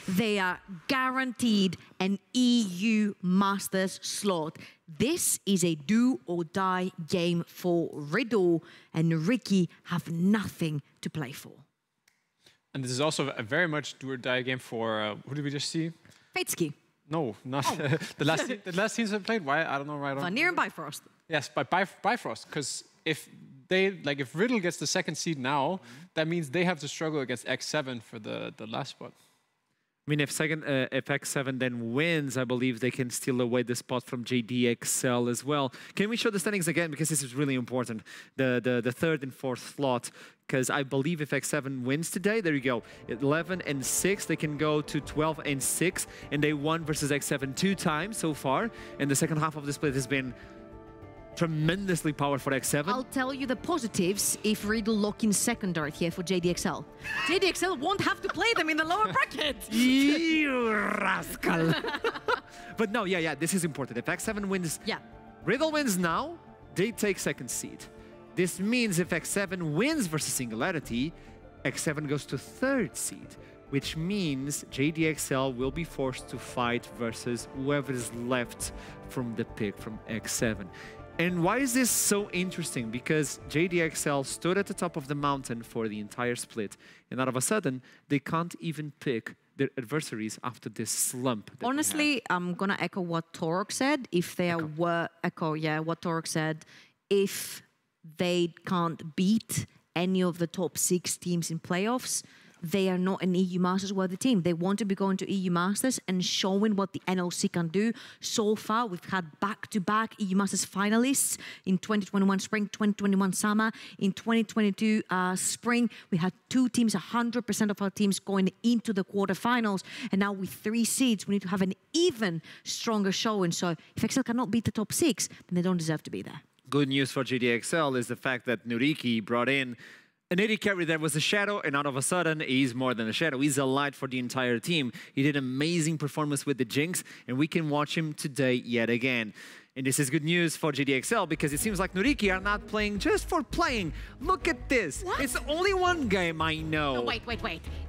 They are guaranteed an EU Masters slot. This is a do-or-die game for Riddle, and NYYRIKKI have nothing to play for. And this is also a very much do-or-die game for, who did we just see? Fatesky. No, not the last teams I played. Why? I don't know. Right? Vanir and Bifrost. Yes, by Bifrost, because if if Riddle gets the second seed now, that means they have to struggle against X7 for the last spot. I mean, if X7 then wins, I believe they can steal away the spot from JDXL as well. Can we show the standings again? Because this is really important. The third and fourth slot. Because I believe if X7 wins today, there you go. 11 and 6, they can go to 12 and 6. And they won versus X7 2 times so far. And the second half of the split has been tremendously powerful for X7. I'll tell you the positives if Riddle lock in second right here for JDXL. JDXL won't have to play them in the lower bracket. You rascal. But no, yeah, this is important. If X7 wins, Riddle wins now, they take second seed. This means if X7 wins versus Singularity, X7 goes to third seed, which means JDXL will be forced to fight versus whoever is left from the pick from X7. And why is this so interesting? Because JDXL stood at the top of the mountain for the entire split, and all of a sudden, they can't even pick their adversaries after this slump. Honestly, I'm going to echo what Torok said. If they were, what Torok said. If they can't beat any of the top 6 teams in playoffs, they are not an EU Masters worthy team. They want to be going to EU Masters and showing what the NLC can do. So far, we've had back-to-back EU Masters finalists in 2021 spring, 2021 summer. In 2022 spring, we had 2 teams, 100% of our teams going into the quarterfinals. And now with 3 seeds, we need to have an even stronger showing. So if XL cannot beat the top 6, then they don't deserve to be there. Good news for GDXL is the fact that NYYRIKKI brought in an AD carry that was a shadow, and all of a sudden, he's more than a shadow. He's a light for the entire team. He did an amazing performance with the Jinx, and we can watch him today yet again. And this is good news for GDXL because it seems like NYYRIKKI are not playing just for playing. Look at this. What? It's only one game, I know. No, wait.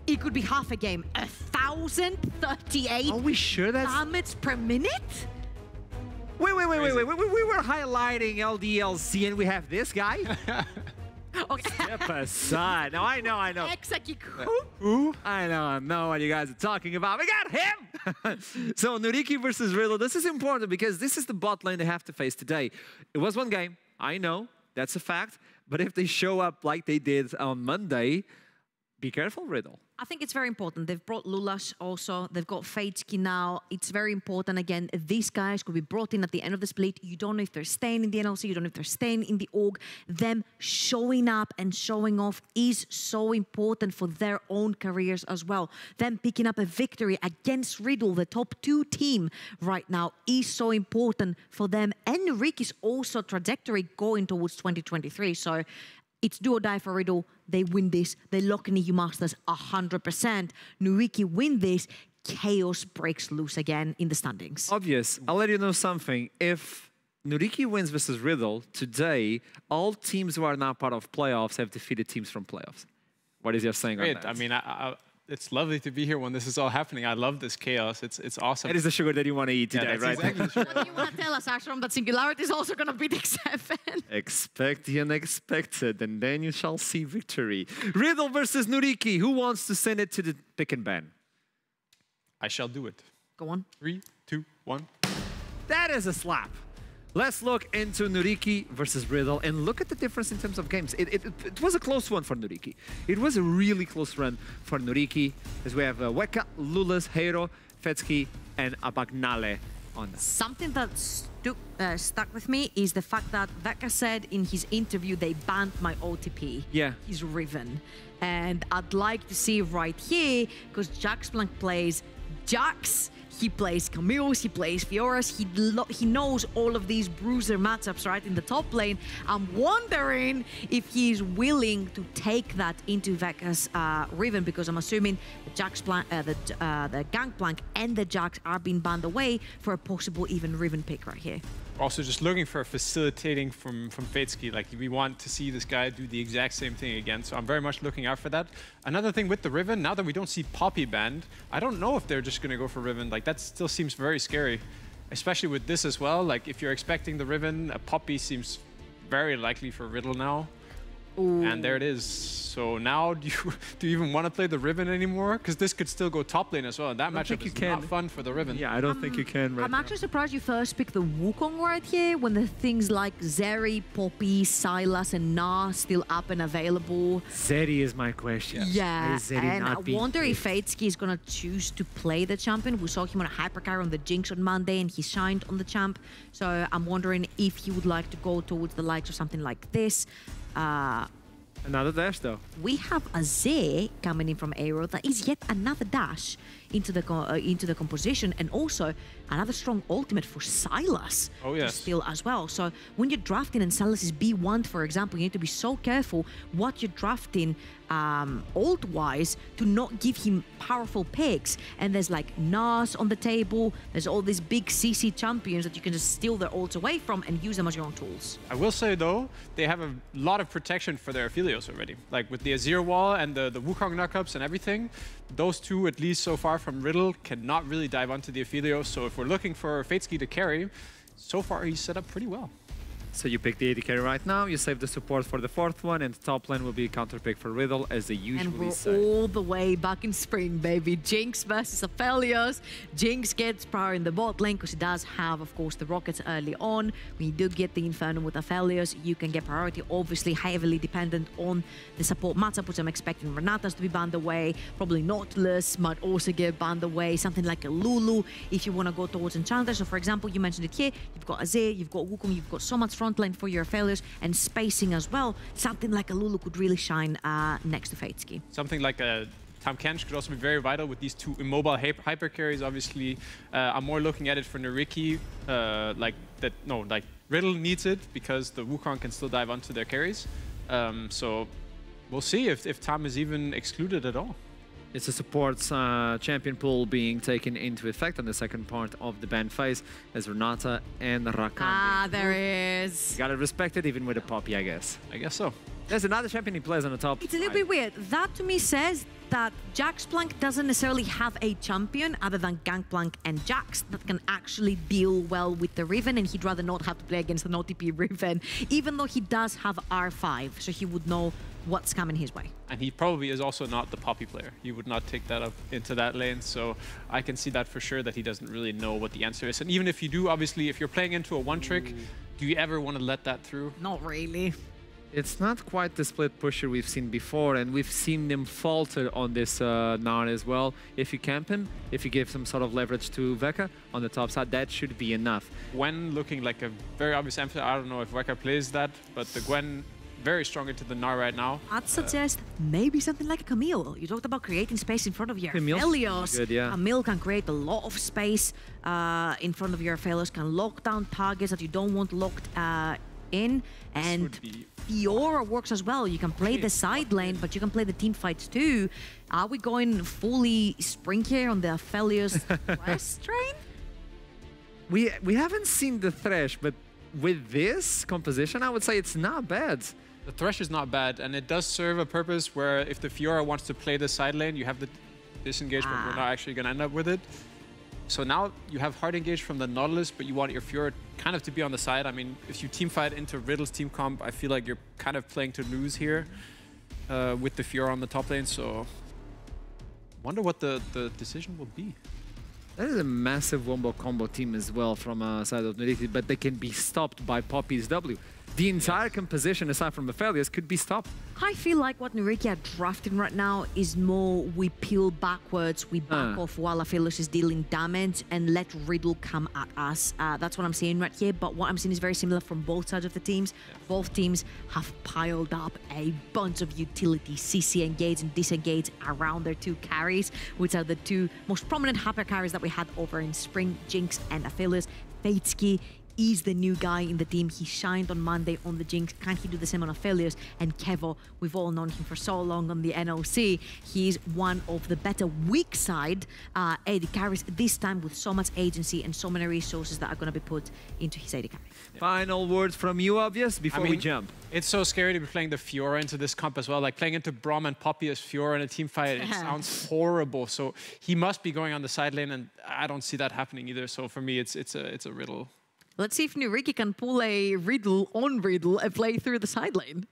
It could be half a game. 1,038 Are we sure that's... damage per minute? Wait. We were highlighting LDLC and we have this guy? Okay. Step aside. No, I know. Exactly. Who? I know what you guys are talking about. We got him! So, NYYRIKKI versus Riddle. This is important because this is the bot lane they have to face today. It was one game. I know. That's a fact. But if they show up like they did on Monday, be careful, Riddle. I think it's very important. They've brought Lulas also. They've got Fatesky now. It's very important. Again, these guys could be brought in at the end of the split. You don't know if they're staying in the NLC. You don't know if they're staying in the org. Them showing up and showing off is so important for their own careers as well. Them picking up a victory against Riddle, the top 2 team right now, is so important for them. And NYYRIKKI's also trajectory going towards 2023. So it's do or die for Riddle. They win this. They lock in EU Masters 100%. NYYRIKKI win this. Chaos breaks loose again in the standings. Obvious. I'll let you know something. If NYYRIKKI wins versus Riddle, today, all teams who are now part of playoffs have defeated teams from playoffs. What is your saying on that? I mean, it's lovely to be here when this is all happening. I love this chaos. It's awesome. That is the sugar that you want to eat today, right? Exactly the sugar. What do you want to tell us, Ashram, that Singularity is also going to beat X7? Expect the unexpected, and then you shall see victory. Riddle versus NYYRIKKI. Who wants to send it to the pick and ban? I shall do it. Go on. 3, 2, 1. That is a slap. Let's look into NYYRIKKI versus Riddle and look at the difference in terms of games. It was a close one for NYYRIKKI. It was a really close run for NYYRIKKI as we have Weka, Lulas, Hero, Fatesky, and Abagnale on that. Something that stuck with me is the fact that Veka said in his interview they banned my OTP. Yeah. He's Riven. And I'd like to see right here, because Jax Blanc plays Jax, he plays Camille's, he plays Fiora's, he knows all of these bruiser matchups right in the top lane. I'm wondering if he's willing to take that into Veka's Riven, because I'm assuming the Jax Blanc, the Gangplank and the Jax are being banned away for a possible even Riven pick right here. also just looking for facilitating from Fatesky. Like, we want to see this guy do the exact same thing again. So I'm very much looking out for that. Another thing with the Riven, now that we don't see Poppy banned, I don't know if they're just going to go for Riven. Like, that still seems very scary, especially with this as well. Like, if you're expecting the Riven, a Poppy seems very likely for Riddle now. Ooh. And there it is. So now, do you even want to play the Riven anymore? Because this could still go top lane as well. And that matchup is not fun for the Riven. Yeah, I don't think you can right I'm now. actually surprised you first picked the Wukong right here when the things like Zeri, Poppy, Sylas, and Na still up and available. Zeri is my question. Yeah, and I wonder if Fatesky is going to choose to play the champion. We saw him on a hypercar on the Jinx on Monday, and he shined on the champ. So I'm wondering if he would like to go towards the likes of something like this. Another dash, though. We have a Z coming in from Aero. That is yet another dash into the composition, and also another strong ultimate for Sylas. Oh, yes. To steal as well. So when you're drafting and Sylas is B1, for example, you need to be so careful what you're drafting ult-wise to not give him powerful picks. And there's like Nas on the table. There's all these big CC champions that you can just steal their ults away from and use them as your own tools. I will say, though, they have a lot of protection for their Aphelios already. Like, with the Azir wall and the Wukong knockups and everything, those two, at least so far from Riddle, cannot really dive onto the Aphelios. So if we're looking for Fatesky to carry, so far he's set up pretty well. So you pick the AD carry right now, you save the support for the fourth one, and the top lane will be a counter pick for Riddle, as they usually say. And we're all the way back in spring, baby. Jinx versus Aphelios. Jinx gets prior in the bot lane because he does have, of course, the rockets early on. When you do get the Inferno with Aphelios, you can get priority, obviously heavily dependent on the support matchup, which I'm expecting Renatas to be banned away. Probably Nautilus might also get banned away. Something like a Lulu if you want to go towards Enchanter. So, for example, you mentioned it here. You've got Azir, you've got Wukong, you've got so much front lane for your Aphelios and spacing as well. Something like a Lulu could really shine next to Fatesky. Something like a Tahm Kench could also be very vital with these two immobile hyper carries. Obviously, I'm more looking at it for NYYRIKKI. Like Riddle needs it because the Wukong can still dive onto their carries. So we'll see if Tahm is even excluded at all. It's a supports champion pool being taken into effect on the second part of the ban phase as Renata and Rakan. Ah, there is. You gotta respect it even with a Poppy, I guess. I guess so. There's another champion he plays on the top. It's a little bit weird. That to me says that Jaxplank doesn't necessarily have a champion other than Gangplank and Jax that can actually deal well with the Riven, and he'd rather not have to play against an OTP Riven, even though he does have R5, so he would know what's coming his way. And he probably is also not the Poppy player. He would not take that up into that lane, so I can see that for sure, that he doesn't really know what the answer is. And even if you do, obviously, if you're playing into a one-trick, do you ever want to let that through? Not really. It's not quite the split pusher we've seen before, and we've seen them falter on this Nara as well. If you camp him, if you give some sort of leverage to Veka on the top side, that should be enough. Gwen looking like a very obvious answer. I don't know if Veka plays that, but the Gwen very strong into the Nara right now. I'd suggest maybe something like a Camille. You talked about creating space in front of your Aphelios. Good, yeah. Camille can create a lot of space in front of your Aphelios, can lock down targets that you don't want locked in, and Fiora works as well. You can play the side lane, but you can play the team fights too. Are we going fully spring here on the Aphelios West train? We haven't seen the Thresh, but with this composition, I would say it's not bad. The Thresh is not bad, and it does serve a purpose where if the Fiora wants to play the side lane, you have the disengage, but we're not actually going to end up with it. So now you have hard engage from the Nautilus, but you want your Fiora kind of to be on the side. I mean, if you team fight into Riddle's team comp, I feel like you're kind of playing to lose here with the Fiora on the top lane. So wonder what the decision will be. That is a massive wombo combo team as well from side of NYYRIKKI, but they can be stopped by Poppy's W. The entire composition, aside from Aphelios, could be stopped. I feel like what NYYRIKKI are drafting right now is more we peel backwards, we back off while Aphelios is dealing damage and let Riddle come at us. That's what I'm seeing right here, but what I'm seeing is very similar from both sides of the teams. Both teams have piled up a bunch of utility, CC engage and disengage around their two carries, which are the two most prominent hyper carries that we had over in spring, Jinx and Aphelios. Fatesky is the new guy in the team. He shined on Monday on the Jinx. Can he do the same on Aphelios? And Kevo, we've all known him for so long on the NLC. He's one of the better weak side AD carries, this time with so much agency and so many resources that are going to be put into his AD carry. Yeah. Final words from you, Obvious, before we jump. It's so scary to be playing the Fiora into this comp as well. Like playing into Braum and Poppy as Fiora in a team fight, it sounds horrible. So he must be going on the side lane, and I don't see that happening either. So for me, it's a Riddle. Let's see if NYYRIKKI can pull a Riddle on Riddle and play through the side lane.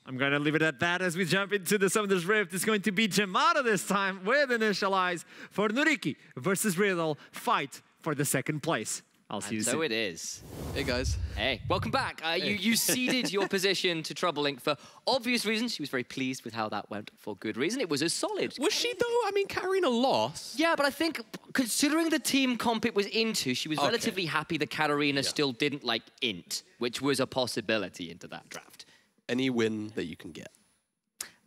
I'm going to leave it at that as we jump into the Summoner's Rift. It's going to be Jamada this time with Initialize for NYYRIKKI versus Riddle. Fight for the second place. I'll see you soon. So it is. Hey, guys. Hey, welcome back. You ceded your position to Troublelink for obvious reasons. She was very pleased with how that went for good reason. It was a solid. Was she, though? I mean, carrying a loss. Yeah, but I think considering the team comp it was into, she was relatively happy that Katarina still didn't like int, which was a possibility into that draft. Any win that you can get.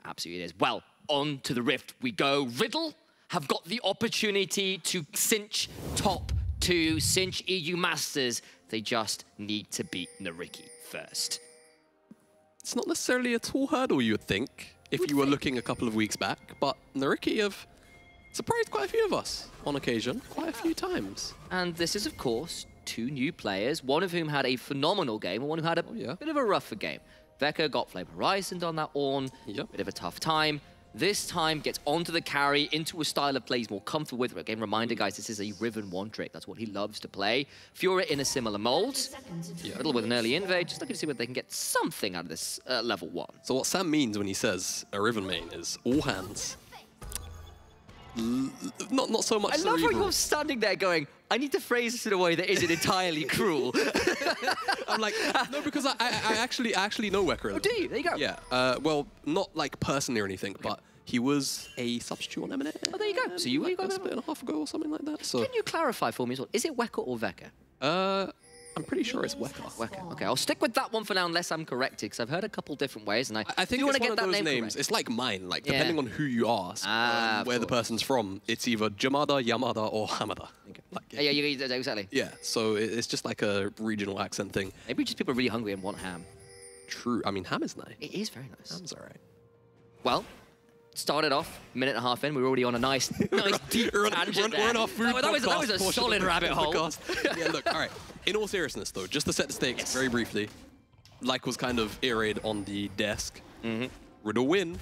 Absolutely it is. Well, on to the Rift we go. Riddle have got the opportunity to cinch top 2, cinch EU Masters. They just need to beat NYYRIKKI first. It's not necessarily a tall hurdle, you would think, if you were looking a couple of weeks back, but NYYRIKKI have surprised quite a few of us on occasion, quite a few times. And this is, of course, 2 new players, one of whom had a phenomenal game and one who had a bit of a rougher game. Veka got Flame Horizoned on that Ornn, bit of a tough time. This time gets onto the carry, into a style of play he's more comfortable with. Again, reminder, guys, this is a Riven 1 trick. That's what he loves to play. Fiora in a similar mold. Riddle with an early invade. Just looking to see whether they can get something out of this level 1. So what Sam means when he says a Riven main is all hands. Not so much. I love how you're standing there going, I need to phrase this in a way that isn't entirely cruel. I'm like, no, because I actually know Weka. Oh, do you? There you go. Yeah. Well, not like personally or anything, but he was a substitute on M&A. Oh, there you go. So you got a split and a half ago or something like that. So can you clarify for me as well? Is it Weka or Veka? I'm pretty sure it's Weka. Weka. Okay, I'll stick with that one for now unless I'm corrected, because I've heard a couple different ways, and I think it's one of those names. It's like mine. Like depending on who you ask, where the person's from, it's either Jamada, Yamada, or Hamada. Like, yeah, exactly. Yeah, so it's just like a regional accent thing. Maybe just people are really hungry and want ham. True. I mean, ham is nice. It is very nice. Ham's all right. Well, started off, minute and a half in, we were already on a nice deep tangent we're on our food that was a solid rabbit hole. Yeah, look, all right. In all seriousness, though, just to set the stakes very briefly, like was kind of iterated on the desk. Riddle win,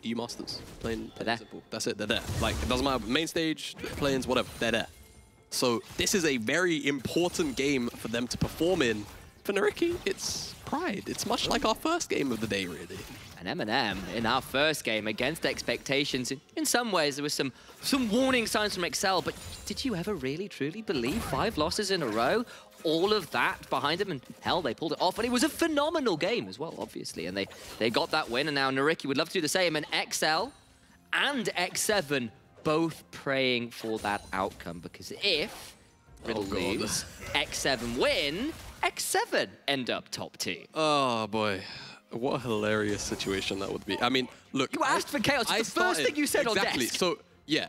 EU Masters. Plain simple. That's it, they're there. Like, it doesn't matter, main stage, planes, whatever, they're there. So this is a very important game for them to perform in. For NYYRIKKI, it's pride. It's much like our first game of the day, really. And M&M in our first game against expectations. In some ways, there was some warning signs from Excel, but did you ever really, truly believe 5 losses in a row? All of that behind them, and hell, they pulled it off. And it was a phenomenal game as well, obviously. And they got that win, and now NYYRIKKI would love to do the same. And XL and X7 both praying for that outcome, because if Riddle lose, X7 win, X7 end up top 2. Oh, boy. What a hilarious situation that would be. I mean, look. You asked for chaos. It's the first thing you said on desk. Exactly. So, yeah,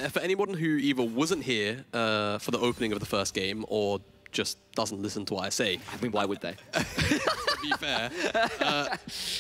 for anyone who either wasn't here for the opening of the first game or just doesn't listen to what I say. I mean, why would they? To be fair,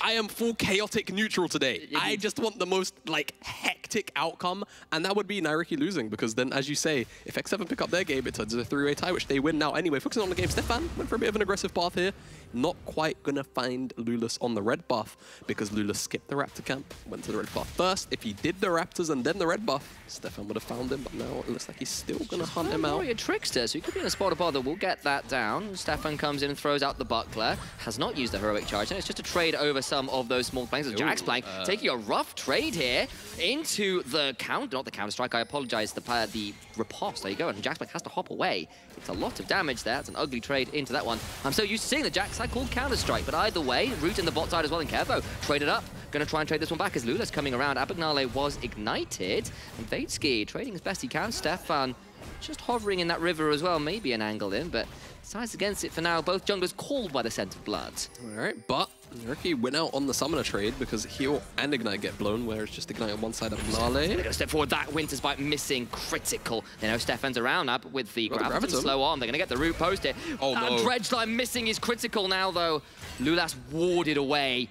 I am full chaotic neutral today. I just want the most, like, hectic outcome, and that would be NYYRIKKI losing, because then, as you say, if X7 pick up their game, it turns into a 3-way tie, which they win now anyway. Focusing on the game, Stefan went for a bit of an aggressive path here. Not quite going to find Lulas on the red buff, because Lulas skipped the Raptor camp, went to the red buff first. If he did the Raptors and then the red buff, Stefan would have found him, but now it looks like he's still going to hunt him out. Warrior Trickster, so he could be in a spot of bother. We'll get that down. Stefan comes in and throws out the buckler. Has not used the heroic charge, and it's just a trade over some of those small planes. Jax playing, taking a rough trade here into the not the counter-strike, I apologize, the riposte. There you go, and Jax has to hop away. It's a lot of damage there. It's an ugly trade into that one. I'm so used to seeing the Jax side called counter-strike, but either way, Root in the bot side as well, and Kevo traded up. Going to try and trade this one back as Lulas coming around. Abagnale was ignited, and Vateski trading as best he can. Stefan just hovering in that river as well, maybe an angle in, but decides against it for now. Both junglers called by the scent of blood. All right, but NYYRIKKI went out on the Summoner trade because Heal and Ignite get blown, where it's just Ignite on one side of Nale. They're going to step forward. That Winter's Bite missing critical. They know Stefan's around now, but with the Graviton slow on, they're going to get the root post here. Oh, no. Dredge Line missing is critical now, though. Lulas warded away.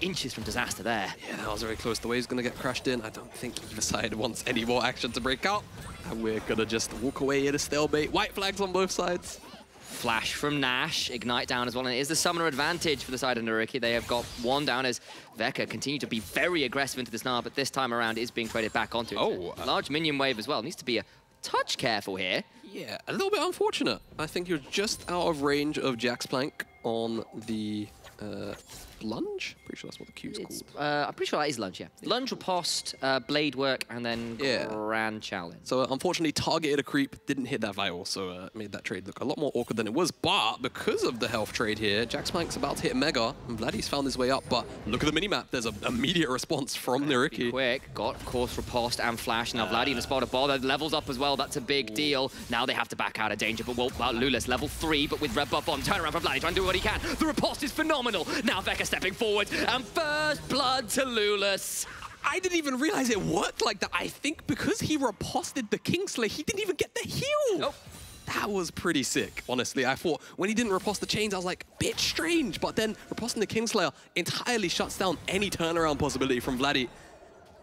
Inches from disaster there. Yeah, that was very close. The wave's going to get crashed in. I don't think either side wants any more action to break out. And we're going to just walk away in a stalemate. White flags on both sides. Flash from Nash, Ignite down as well, and it is the summoner advantage for the side of NYYRIKKI. They have got one down as Veka continue to be very aggressive into this now, but this time around is being traded back onto. Oh, large minion wave as well. Needs to be a touch careful here. Yeah, a little bit unfortunate. I think you're just out of range of Jax Plank on the lunge. Pretty sure that's what the Q's called. I'm pretty sure that is lunge, yeah. Lunge, riposte, blade work, and then grand challenge. So unfortunately, targeted a creep, didn't hit that vital, so made that trade look a lot more awkward than it was. But because of the health trade here, Jax Plank's about to hit Mega, and Vladdy's found his way up. But look at the minimap. There's an immediate response from NYYRIKKI. Quick, got of course riposte and flash. Now Vladdy in the spot of ball, that levels up as well. That's a big deal. Now they have to back out of danger. But Lulas level 3, but with red buff on. Turn around for Vladdy, trying to do what he can. The riposte is phenomenal. Now Veka stepping forward, and first blood to Lulas. I didn't even realize it worked like that. I think because he riposted the Kingslayer, he didn't even get the heal. Nope. That was pretty sick, honestly. I thought when he didn't riposte the chains, I was like, bit strange. But then riposting the Kingslayer entirely shuts down any turnaround possibility from Vladdy.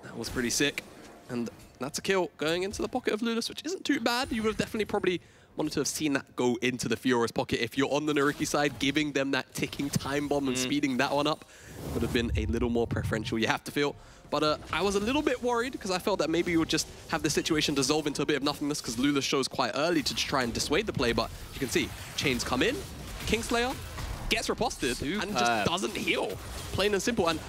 That was pretty sick. And that's a kill going into the pocket of Lulas, which isn't too bad. You would have definitely probably wanted to have seen that go into the Fiora's pocket. If you're on the NYYRIKKI side, giving them that ticking time bomb and speeding that one up would have been a little more preferential, you have to feel. But I was a little bit worried because I felt that maybe you would just have the situation dissolve into a bit of nothingness because Lulas shows quite early to try and dissuade the play. But you can see, chains come in, Kingslayer gets riposted and just doesn't heal. Plain and simple. And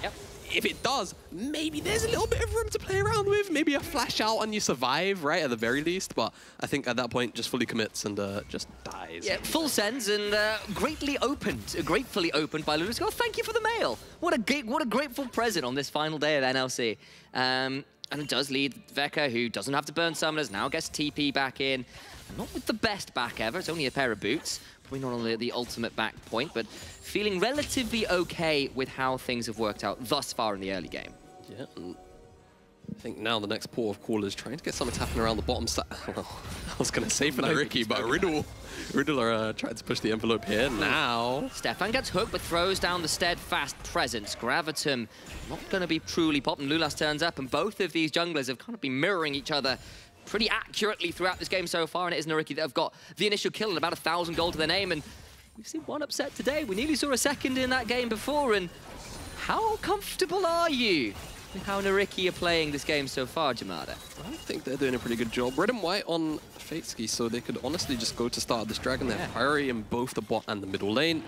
if it does, maybe there's a little bit of room to play around with. Maybe a flash out and you survive, right, at the very least. But I think at that point, just fully commits and just dies. Yeah, full sends and gratefully opened by Lulas. Oh, thank you for the mail. What a grateful present on this final day of NLC. And it does lead Veka, who doesn't have to burn summoners, now gets TP back in. And not with the best back ever, it's only a pair of boots. Probably not on the ultimate back point, but feeling relatively okay with how things have worked out thus far in the early game. Yeah, and I think now the next port of call is trying to get something happening around the bottom side. I was going to say for NYYRIKKI, but Riddle are trying to push the envelope here now. Stefan gets hooked, but throws down the steadfast presence. Graviton not going to be truly popped, and Lulas turns up, and both of these junglers have kind of been mirroring each other pretty accurately throughout this game so far, and it is NYYRIKKI that have got the initial kill and about 1,000 gold to their name, and we've seen one upset today. We nearly saw a second in that game before, and how comfortable are you with how NYYRIKKI are playing this game so far, Jamada? I think they're doing a pretty good job. Red and white on Fatesky, so they could honestly just go to start this dragon. They have priority in both the bot and the middle lane.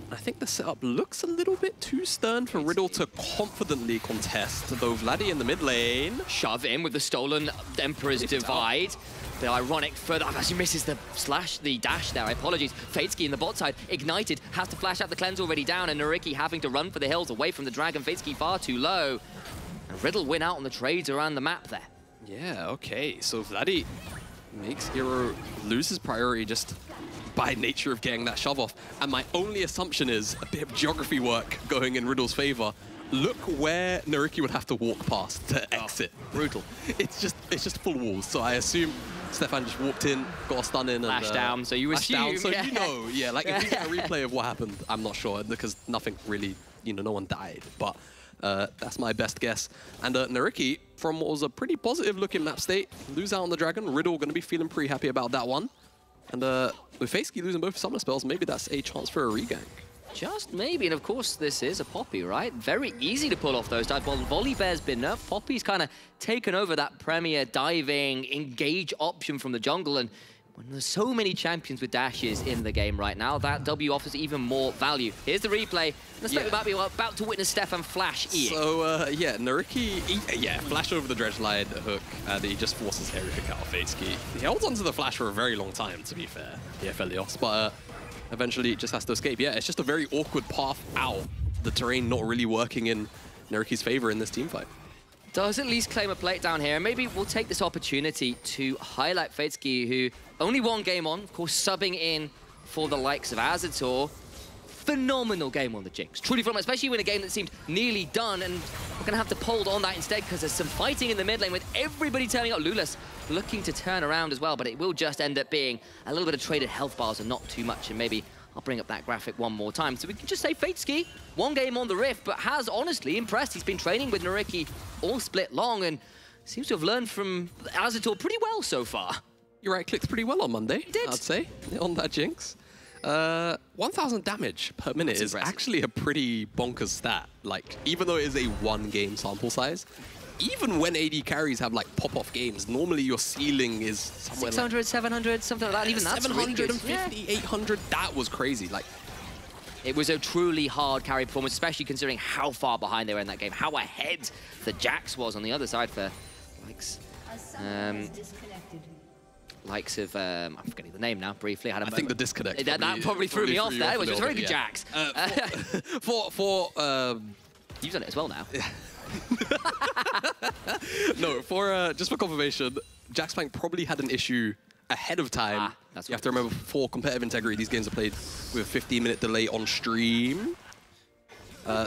I think the setup looks a little bit too stern for Riddle to confidently contest, though Vladdy in the mid lane. Shove in with the stolen Emperor's Divide. The ironic further, actually misses the dash there, apologies. Fatesky in the bot side, ignited, has to flash out the cleanse already down, and NYYRIKKI having to run for the hills away from the dragon. Fatesky far too low. And Riddle win out on the trades around the map there. Yeah, okay, so Vladdy makes Hero lose his priority just by nature of getting that shove off. And my only assumption is a bit of geography work going in Riddle's favor. Look where NYYRIKKI would have to walk past to exit. Brutal. It's just full walls. So I assume Stefan just walked in, got a stun in, flash and down. So you assume, down, so you know, yeah. Like if you get a replay of what happened, I'm not sure because nothing really, no one died. But that's my best guess. And NYYRIKKI, from what was a pretty positive looking map state, lose out on the dragon. Riddle going to be feeling pretty happy about that one. And with Fatesky losing both summoner spells, maybe that's a chance for a regank. Just maybe, and of course this is a Poppy, right? Very easy to pull off those dives. While Volibear's been nerfed, Poppy's kind of taken over that premier diving, engage option from the jungle, and when there's so many champions with dashes in the game right now, that W offers even more value. Here's the replay. Let's we might be about to witness Stefan flash E. So, yeah, NYYRIKKI, flash over the dredge line hook, and he just forces everything out of Fatesky. He holds onto the flash for a very long time, to be fair, Felios, but eventually it just has to escape. Yeah, it's just a very awkward path out. The terrain not really working in NYYRIKKI's favor in this teamfight. Does at least claim a plate down here. Maybe we'll take this opportunity to highlight Fatesky, who only one game on, of course, subbing in for the likes of Azator. phenomenal game on the Jinx. Truly phenomenal, especially in a game that seemed nearly done, and we're going to have to hold on that instead because there's some fighting in the mid lane with everybody turning up. Lulas looking to turn around as well, but it will just end up being a little bit of traded health bars and not too much, and maybe I'll bring up that graphic one more time. So we can just say FateSki, one game on the Rift, but has honestly impressed. He's been training with NYYRIKKI all split long and seems to have learned from Azator pretty well so far. You're right, clicked pretty well on Monday, I'd say, on that Jinx. 1,000 damage per minute is actually a pretty bonkers stat. Like, even though it is a one-game sample size, even when AD carries have like pop-off games, normally your ceiling is somewhere 600, like 700, something like that. Even that's 750, really 800. That was crazy. Like, it was a truly hard carry performance, especially considering how far behind they were in that game, how ahead the Jax was on the other side for likes of I'm forgetting the name now. Briefly, I think the disconnect. That probably threw me off there, which was very good, Jax. You've done it as well now. No, just for confirmation, Jax Plank probably had an issue ahead of time. You have to remember, for competitive integrity, these games are played with a 15-minute delay on stream.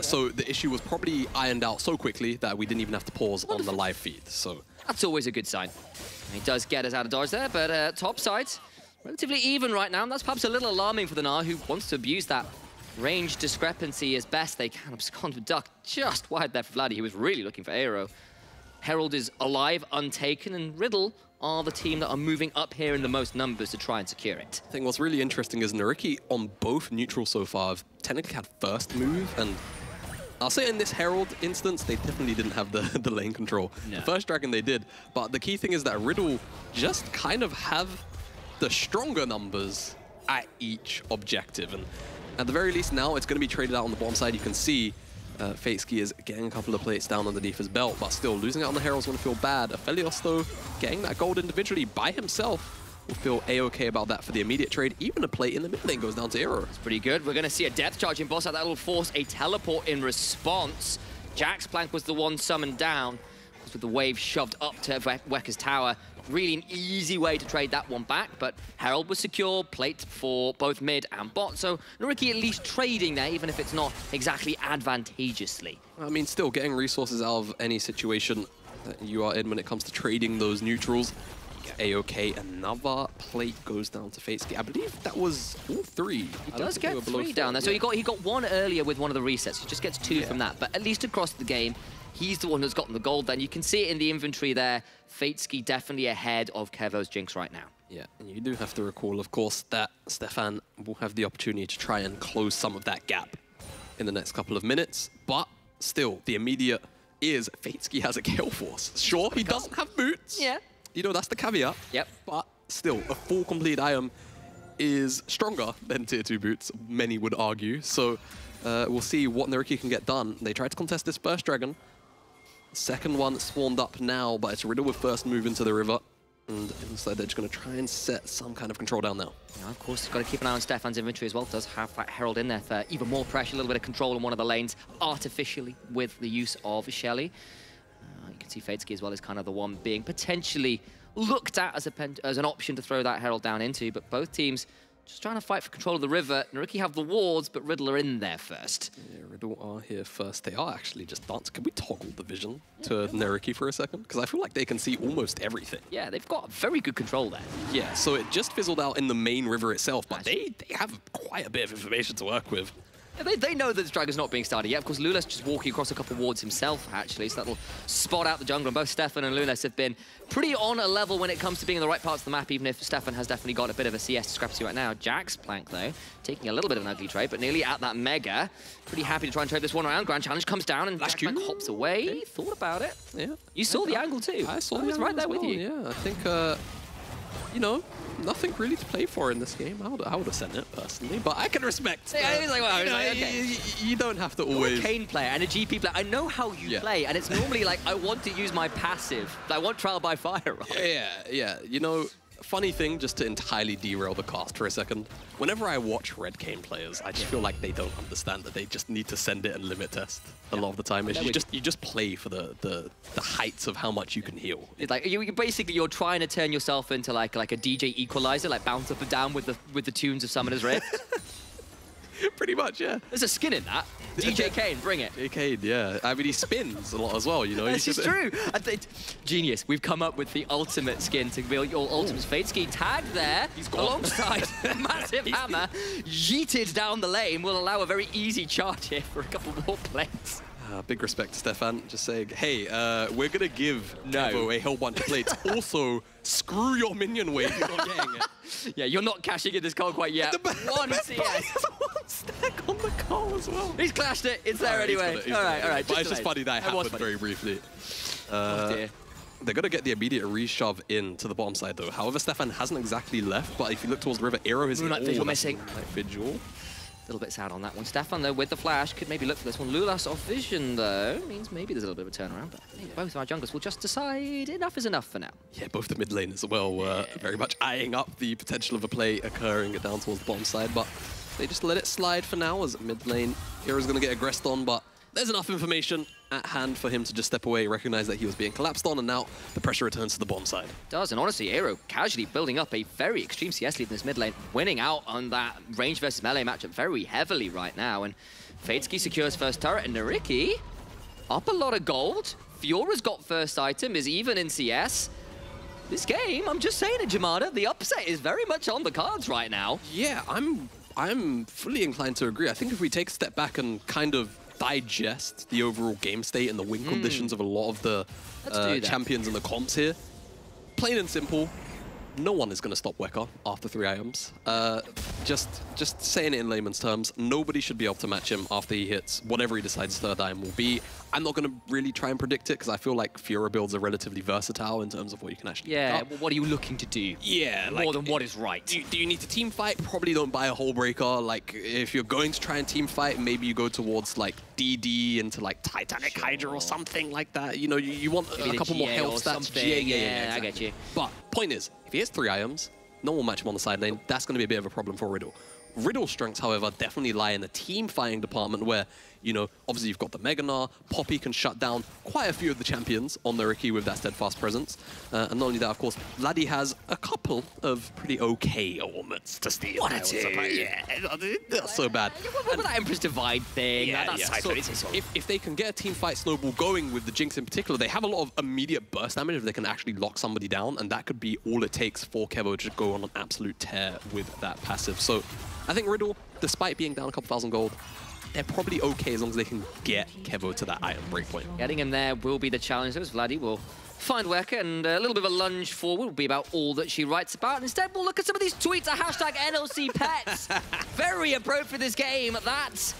So the issue was probably ironed out so quickly that we didn't even have to pause on the live feed. So that's always a good sign. He does get us out of dodge there, but top side, relatively even right now. And that's perhaps a little alarming for the Gnar, who wants to abuse that range discrepancy as best they can. Abscond with Duck just wide there for Vladdy, who was really looking for Aero. Herald is alive, untaken, and Riddle are the team that are moving up here in the most numbers to try and secure it. I think what's really interesting is NYYRIKKI on both neutral so far have technically had first move, and I'll say in this Herald instance, they definitely didn't have the lane control. No. The first Dragon they did, but the key thing is that Riddle just kind of have the stronger numbers at each objective, and at the very least now it's going to be traded out on the bottom side. You can see FateSki is getting a couple of plates down underneath his belt, but still losing out on the Herald's going to feel bad. Aphelios, though, getting that gold individually by himself will feel A-okay about that for the immediate trade. Even a plate in the mid lane goes down to Aero. It's pretty good. We're going to see a depth charge in boss out. That will force a teleport in response. Jax Plank was the one summoned down, with the wave shoved up to Wecker's tower. Really an easy way to trade that one back, but Herald was secure, plate for both mid and bot, so NYYRIKKI at least trading there, even if it's not exactly advantageously. I mean, still getting resources out of any situation that you are in when it comes to trading those neutrals. A-okay, another plate goes down to FateSki. I believe that was all three. He does get 3 down there, so he got 1 earlier with one of the resets. He just gets 2 from that, but at least across the game, he's the one who's gotten the gold then. You can see it in the inventory there. FateSki definitely ahead of Kevo's Jinx right now. Yeah, and you do have to recall, of course, that Stefan will have the opportunity to try and close some of that gap in the next couple of minutes. But still, the immediate is FateSki has a Gale Force. Sure, he doesn't have boots. Yeah. You know, that's the caveat. Yep. But still, a full complete item is stronger than tier 2 boots, many would argue. So we'll see what NYYRIKKI can get done. They tried to contest this first dragon. Second one spawned up now, but it's Riddle with first move into the river. And it looks like they're just going to try and set some kind of control down now. Yeah, of course, you've got to keep an eye on Stefan's inventory as well. Does have that Herald in there for even more pressure, a little bit of control on one of the lanes artificially with the use of Shelly. You can see FateSki as well as kind of the one being potentially looked at as an option to throw that Herald down into, but both teams just trying to fight for control of the river. NYYRIKKI have the wards, but Riddle are in there first. Yeah, Riddle are here first. They are actually just dancing. Can we toggle the vision to NYYRIKKI for a second? Because I feel like they can see almost everything. Yeah, they've got very good control there. Yeah, so it just fizzled out in the main river itself, but they have quite a bit of information to work with. Yeah, they know that the dragon's not being started yet. Of course, Lulas just walking across a couple of wards himself, actually, so that'll spot out the jungle. And both Stefan and Lulas have been pretty on a level when it comes to being in the right parts of the map, even if Stefan has definitely got a bit of a CS discrepancy right now. Jax Plank, though, taking a little bit of an ugly trade, but nearly at that mega. Pretty happy to try and trade this one around. Grand Challenge comes down, and Jax Plank hops away. Okay. Thought about it. Yeah. You saw the angle, too. I saw I was right there with you. Yeah, I think, you know, nothing really to play for in this game. I would have sent it personally, but I can respect. Yeah, it was like, well, okay. You don't have to always. You're a Kane player and a GP player. I know how you play, and it's normally like I want to use my passive. I want trial by fire. Right? Yeah. You know, funny thing, just to entirely derail the cast for a second. Whenever I watch Red Kane players, I just feel like they don't understand that they just need to send it and limit test a lot of the time. You just play for the heights of how much you can heal. It's like you're trying to turn yourself into like a DJ equalizer, like bounce up and down with the tunes of Summoner's Rift. Pretty much, yeah. There's a skin in that. DJ Kane, bring it. DJ Kane, yeah. I mean, he spins a lot as well, you know. This is true. Genius. We've come up with the ultimate skin to build your ultimate Fateski. Tag there, alongside massive hammer, yeeted down the lane, will allow a very easy charge here for a couple more plays. Big respect to Stefan, just saying, hey, we're going to give Kevo a whole bunch of plates. Also, screw your minion wave, you're not getting it. Yeah, you're not cashing in this call quite yet. One CS. One stack on the call as well. He's clashed it. It's there anyway. All right. But it's just funny that happened very briefly. Oh dear. They're going to get the immediate reshove in to the bottom side, though. However, Stefan hasn't exactly left, but if you look towards the river, Aero is Moonlight Vigil missing. Moonlight Vigil. A little bit sad on that one. Stefan, though, with the flash, could maybe look for this one. Lulas off vision, though, means maybe there's a little bit of a turnaround, but I think both our junglers will just decide enough is enough for now. Yeah, both the mid lane as well, very much eyeing up the potential of a play occurring down towards the bottom side, but they just let it slide for now as mid lane. Hero's going to get aggressed on, but there's enough information at hand for him to just step away, recognize that he was being collapsed on, and now the pressure returns to the bottom side. Does, and honestly, Aero casually building up a very extreme CS lead in this mid lane, winning out on that range versus melee matchup very heavily right now, and Fateski secures first turret, and NYYRIKKI up a lot of gold. Fiora's got first item, is even in CS. This game, I'm just saying it, Jamada, the upset is very much on the cards right now. Yeah, I'm fully inclined to agree. I think if we take a step back and kind of digest the overall game state and the win conditions of a lot of the champions and the comps here, plain and simple, no one is going to stop Weka after 3 items. Just saying it in layman's terms, nobody should be able to match him after he hits whatever he decides third item will be. I'm not going to really try and predict it because I feel like Fiora builds are relatively versatile in terms of what you can actually pick up. Well, what are you looking to do? Yeah, more than what is right. Do you need to team fight? Probably don't buy a Hull Breaker. Like, if you're going to try and team fight, maybe you go towards like DD into like Titanic Hydra or something like that. You know, you want maybe a couple more health stats. Yeah, exactly. I get you. But point is, if he has 3 items, no one will match him on the side lane. That's going to be a bit of a problem for Riddle. Riddle's strengths, however, definitely lie in the team fighting department where, you know, obviously you've got the Meganar, Poppy can shut down quite a few of the champions on NYYRIKKI with that steadfast presence. And not only that, of course, Laddie has a couple of pretty okay elements to steal. One or two. Yeah, not so bad. What about that Empress Divide thing? So if they can get a team fight snowball going with the Jinx in particular, they have a lot of immediate burst damage if they can actually lock somebody down, and that could be all it takes for Kevo to go on an absolute tear with that passive. So I think Riddle, despite being down a couple thousand gold, they're probably okay as long as they can get Kevo to that item breakpoint. Getting him there will be the challenge. As Vladdy will find Weka, and a little bit of a lunge forward will be about all that she writes about. Instead, we'll look at some of these tweets. A hashtag NLC Pets. Very appropriate for this game. That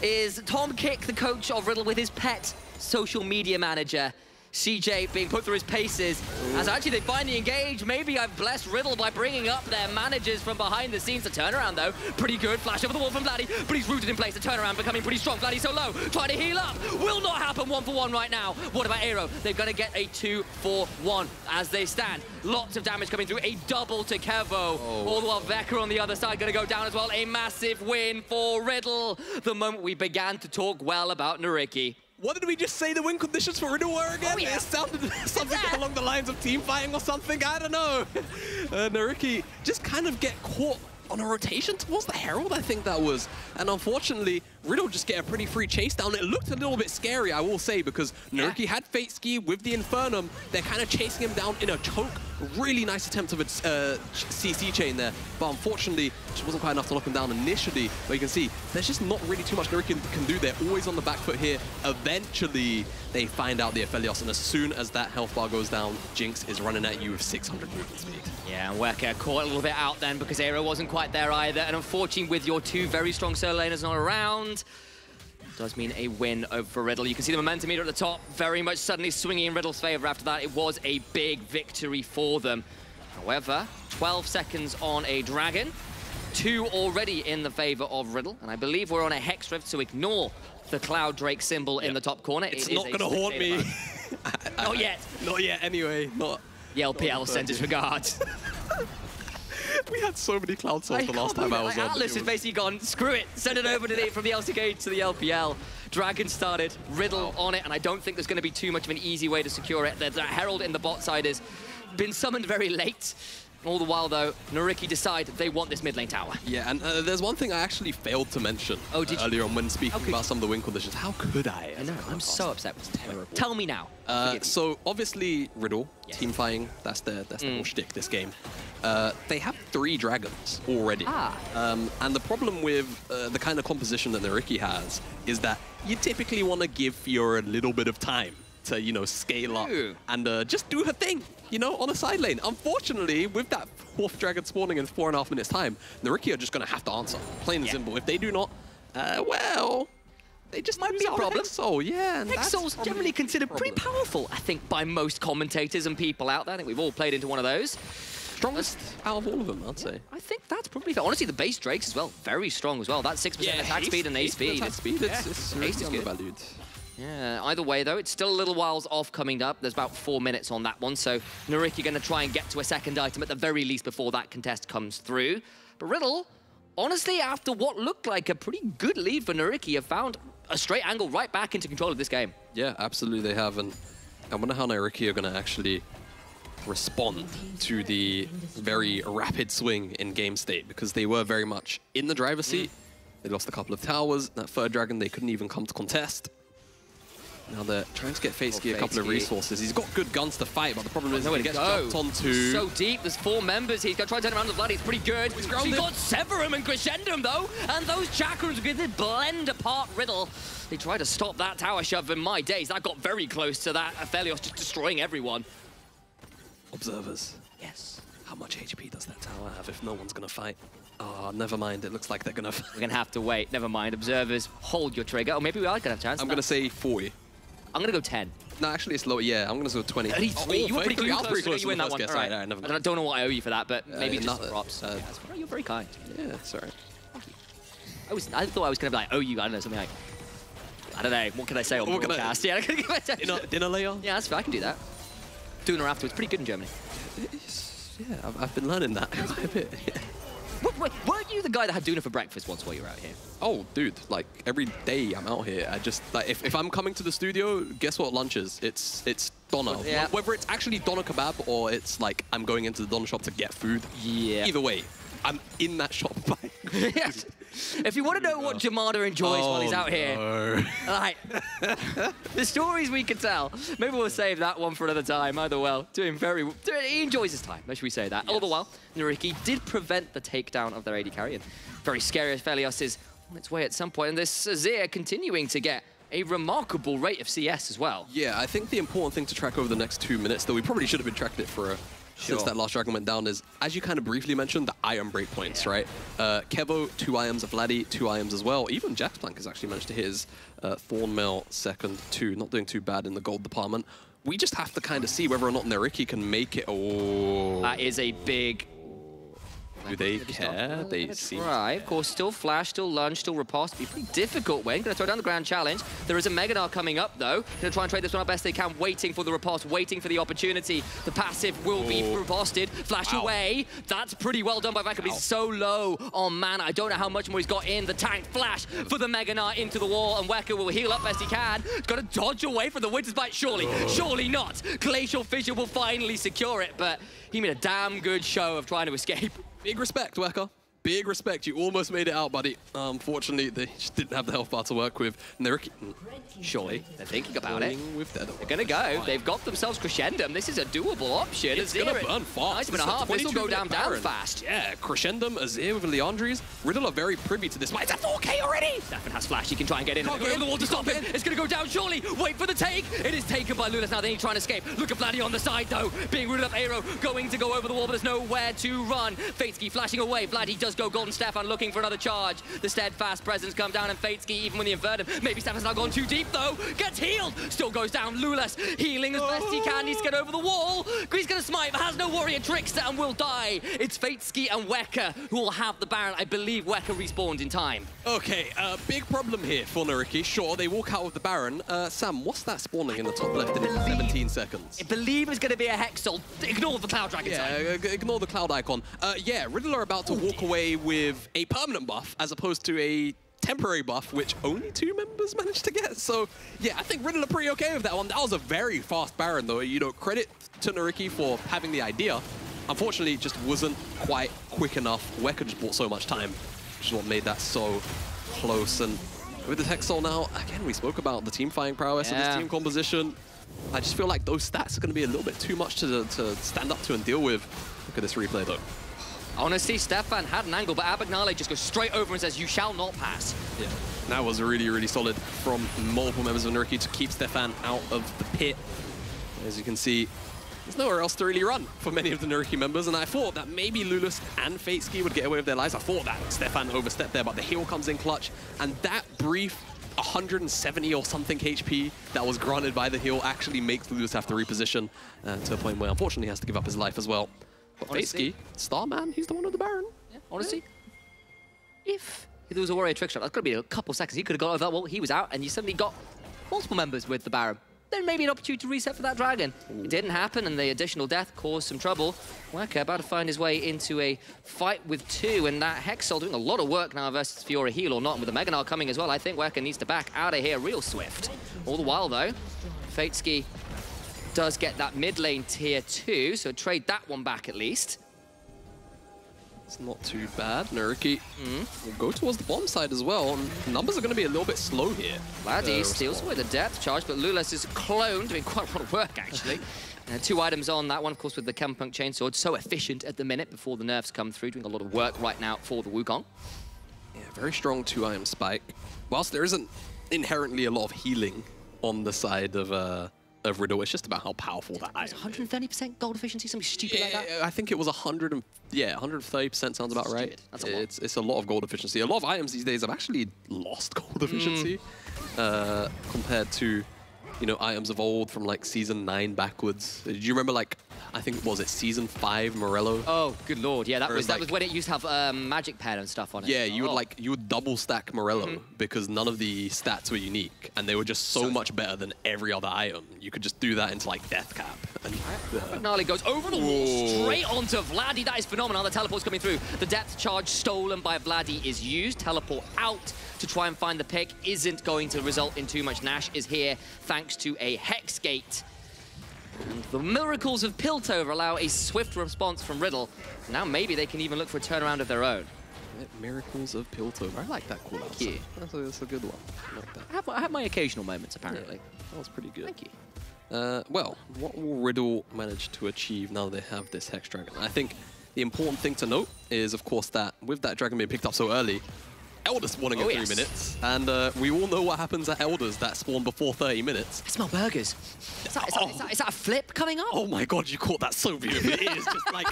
is Tom Kick, the coach of Riddle, with his pet social media manager. CJ being put through his paces. As actually they finally engage. Maybe I've blessed Riddle by bringing up their managers from behind the scenes. The turnaround, though, pretty good. Flash over the wall from Vladdy, but he's rooted in place. The turnaround becoming pretty strong. Vladdy so low, trying to heal up. Will not happen 1-for-1 right now. What about Aero? They're going to get a 2-for-1 as they stand. Lots of damage coming through. A double to Kevo. All the while Veka on the other side going to go down as well. A massive win for Riddle. The moment we began to talk well about NYYRIKKI. What did we just say the win conditions for Riddle were again? Oh, yeah. It sounded something along the lines of team fighting or something. I don't know. NYYRIKKI just kind of get caught on a rotation towards the Herald, I think that was. And unfortunately, Riddle just get a pretty free chase down. It looked a little bit scary, I will say, because NYYRIKKI had Fateski with the Infernum. They're kind of chasing him down in a choke. Really nice attempt of a CC chain there. But unfortunately, it wasn't quite enough to lock him down initially. But you can see, there's just not really too much NYYRIKKI can do. They're always on the back foot here. Eventually, they find out the Aphelios. And as soon as that health bar goes down, Jinx is running at you with 600 movement speed. Yeah, and Weka caught a little bit out then because Aero wasn't quite there either. And unfortunately, with your two very strong solo laners not around, does mean a win over Riddle. You can see the momentum meter at the top, very much suddenly swinging in Riddle's favor after that. It was a big victory for them. However, 12 seconds on a Dragon, 2 already in the favor of Riddle, and I believe we're on a Hex Rift, so ignore the Cloud Drake symbol in the top corner. It's not going to haunt me. Not yet. Not yet, anyway. Not. The LPL sends its regards. We had so many Cloud Souls the last time I was on. Atlas has basically gone, screw it, send it over from the LCK to the LPL. Dragon started, Riddle on it, and I don't think there's going to be too much of an easy way to secure it. The Herald in the bot side has been summoned very late. All the while, though, NYYRIKKI decide they want this mid lane tower. Yeah, and there's one thing I actually failed to mention earlier on when speaking about some of the win conditions. How could I? I know, I'm so upset. It's terrible. Tell me now. So obviously Riddle, team fighting, that's their whole shtick this game. They have 3 dragons already. And the problem with the kind of composition that NYYRIKKI has is that you typically want to give Fiora a little bit of time to, you know, scale up and just do her thing, you know, on a side lane. Unfortunately, with that 4th dragon spawning in 4.5 minutes time, NYYRIKKI are just going to have to answer. Plain and simple. If they do not, well, they just might be a problem. Hexol, yeah. Hexol's generally considered pretty powerful, I think, by most commentators and people out there. I think we've all played into one of those. Strongest out of all of them, I'd say. I think that's probably fair. Honestly, the base Drakes as well, very strong as well. That 6% attack speed and haste speed. It's really undervalued. Yeah, either way, though, it's still a little whiles off coming up. There's about 4 minutes on that one, so NYYRIKKI going to try and get to a second item at the very least before that contest comes through. But Riddle, honestly, after what looked like a pretty good lead for NYYRIKKI, have found a straight angle right back into control of this game. Yeah, absolutely they have, and I wonder how NYYRIKKI are going to actually respond to the very rapid swing in game state, because they were very much in the driver's seat. They lost a couple of towers. That 3rd dragon, they couldn't even come to contest. Now they're trying to get FaZe a couple of resources. He's got good guns to fight, but the problem is he gets jumped onto. So deep, there's 4 members. He's going to try to turn around the blood. He's pretty good. He's got Severum and Crescendum, though. And those chakrams are going to blend apart Riddle. They try to stop that tower shove in my days. That got very close to that. Aphelios just destroying everyone. Observers. Yes. How much HP does that tower have if no one's going to fight? Oh, never mind. It looks like they're going to We're going to have to wait. Never mind. Observers, hold your trigger. Or maybe we are going to have a chance. I'm going to say 40. I'm going to go 10. No, actually, it's lower. Yeah, I'm going to go 20. 33. You were pretty close. You win that one. All right. Never mind. I don't know what I owe you for that, but maybe just props. You're very kind. Yeah, sorry. I thought I was going to be like, oh, you, I don't know, something like, I don't know, what can I say on the broadcast? Yeah, dinner later? Yeah, that's fair, I can do that. Doing her afterwards, pretty good in Germany. Yeah, I've been learning that quite a bit. Weren't you the guy that had Duna for breakfast once while you were out here? Oh, dude, like every day I'm out here, I just, like, if I'm coming to the studio, guess what lunch is? It's doner. Yeah. Whether it's actually doner kebab or it's like I'm going into the doner shop to get food. Yeah. Either way, I'm in that shop buying. Yes. If you want to know what Jamada enjoys while he's out here, like, the stories we could tell. Maybe we'll save that one for another time. Either well, he enjoys his time. Should we say that? Yes. All the while, NYYRIKKI did prevent the takedown of their AD carry, and very scary. Aphelios is on its way at some point, and this Azir continuing to get a remarkable rate of CS as well. Yeah, I think the important thing to track over the next 2 minutes, though we probably should have been tracking it for since that last dragon went down, is, as you kind of briefly mentioned, the item breakpoints, right? Kevo, 2 items, Vladdy, 2 items as well. Even Jaxplank has actually managed to hit his Thornmail second, 2, not doing too bad in the gold department. We just have to kind of see whether or not NYYRIKKI can make it. Oh, that is a big... Do they care? They seem right. Of course, still flash, still lunge, still riposte. Be pretty difficult win. Going to throw down the ground challenge. There is a Mega Gnar coming up, though. Going to try and trade this one out best they can, waiting for the riposte, waiting for the opportunity. The passive will be riposted. Flash away. That's pretty well done by Weka. He's so low on mana. I don't know how much more he's got in. The tank flash for the Mega Gnar into the wall, and Weka will heal up best he can. He's got to dodge away from the Winter's Bite. Surely not. Glacial Fissure will finally secure it, but he made a damn good show of trying to escape. Big respect, Weka. Big respect. You almost made it out, buddy. Unfortunately, they just didn't have the health bar to work with. NYYRIKKI, surely, they're thinking about it. They're going to go. They've got themselves Crescendum. This is a doable option. It's going to burn fast. Nice half. This will go down fast. Yeah, Crescendum, Azir with Leandries. Riddle are very privy to this. It's a 4K already. Stefan has flash. He can try and get in. Go over the wall to stop him. It's going to go down, surely. Wait for the take. It is taken by Lulas now. Then he's trying to escape. Look at Vladdy on the side, though. Being rooted up Aero. Going to go over the wall, but there's nowhere to run. FaZe flashing away. Vladdy does go golden. Stefan looking for another charge. The steadfast presence come down, and FaZe even when he inverted. Maybe Stefan's now gone too deep, though. Gets healed. Still goes down. Lulas healing as best he can. Needs to get over the wall. He's going to smite, but has no warrior. Trickster and will die. It's FaZe and Weka who will have the Baron. I believe Weka respawned in time. Okay, big problem here for NYYRIKKI. Sure, they walk out with the Baron. Sam, what's that spawning in the top left in 17 seconds? I believe it's going to be a Hexol. Ignore the Cloud Dragon. Yeah, ignore the Cloud icon. Yeah, Riddle are about to walk away with a permanent buff as opposed to a temporary buff, which only 2 members managed to get. So, yeah, I think Riddle are pretty okay with that one. That was a very fast Baron, though. You know, credit to NYYRIKKI for having the idea. unfortunately, it just wasn't quite quick enough. WYRRIKKI just bought so much time, which is what made that so close. And with the Hexal now, again, we spoke about the team fighting prowess of this team composition. I just feel like those stats are going to be a little bit too much to stand up to and deal with. Look at this replay, though. Honestly, Stefan had an angle, but Abagnale just goes straight over and says, "You shall not pass." Yeah, that was really, really solid from multiple members of NYYRIKKI to keep Stefan out of the pit. As you can see, there's nowhere else to really run for many of the NYYRIKKI members, and I thought that maybe Lulas and FateSki would get away with their lives. I thought that Stefan overstepped there, but the heal comes in clutch, and that brief 170 or something HP that was granted by the heal actually makes Lulas have to reposition to a point where unfortunately he has to give up his life as well. But FateSki, Starman, he's the one with the Baron. Yeah, honestly, if there was a Warrior trick shot, that's got to be a couple seconds. He could have got over that wall. He was out, and you suddenly got multiple members with the Baron. Then maybe an opportunity to reset for that Dragon. It didn't happen, and the additional death caused some trouble. WYRRIKKI about to find his way into a fight with two, and that Hexal doing a lot of work now versus Fiora heal or not. And with the Mega Gnar coming as well, I think WYRRIKKI needs to back out of here real swift. All the while, though, FateSki does get that mid lane tier 2, so trade that one back at least. It's not too bad. NYYRIKKI will go towards the bottom side as well. And numbers are going to be a little bit slow here. Vladi steals away the depth charge, but Lulas is cloned, doing quite a lot of work, actually. 2 items on that one, of course, with the Chempunk Chainsword. So efficient at the minute before the nerfs come through, doing a lot of work right now for the Wukong. Yeah, very strong 2-item spike. Whilst there isn't inherently a lot of healing on the side of Riddle, it's just about how powerful that item is. 130% gold efficiency, something stupid like that? I think it was 130% sounds about right. That's a lot. It's a lot of gold efficiency. A lot of items these days have actually lost gold efficiency compared to, you know, items of old from like Season 9 backwards. Did you remember, like, I think, was it Season 5 Morello? Oh, good lord. Yeah, that was when it used to have magic pen and stuff on it. Yeah, you would double stack Morello because none of the stats were unique, and they were just so much better than every other item. You could just do that into like death cap. And Gnarly goes over the wall, straight onto Vladi. That is phenomenal. The teleport's coming through. The depth charge stolen by Vladi is used. Teleport out to try and find the pick isn't going to result in too much. Nash is here thanks to a Hex Gate. And the miracles of Piltover allow a swift response from Riddle. Now maybe they can even look for a turnaround of their own. Miracles of Piltover. I like that call out. Thank you. That's a good one. I like that. I have my occasional moments, apparently. Yeah, that was pretty good. Thank you. Well, what will Riddle manage to achieve now they have this Hex Dragon? I think the important thing to note is, of course, that with that Dragon being picked up so early, Elders spawning in 3 minutes, and we all know what happens at Elders that spawn before 30 minutes. I smell burgers. Is that a flip coming up? Oh my god, you caught that so beautifully. It is just like,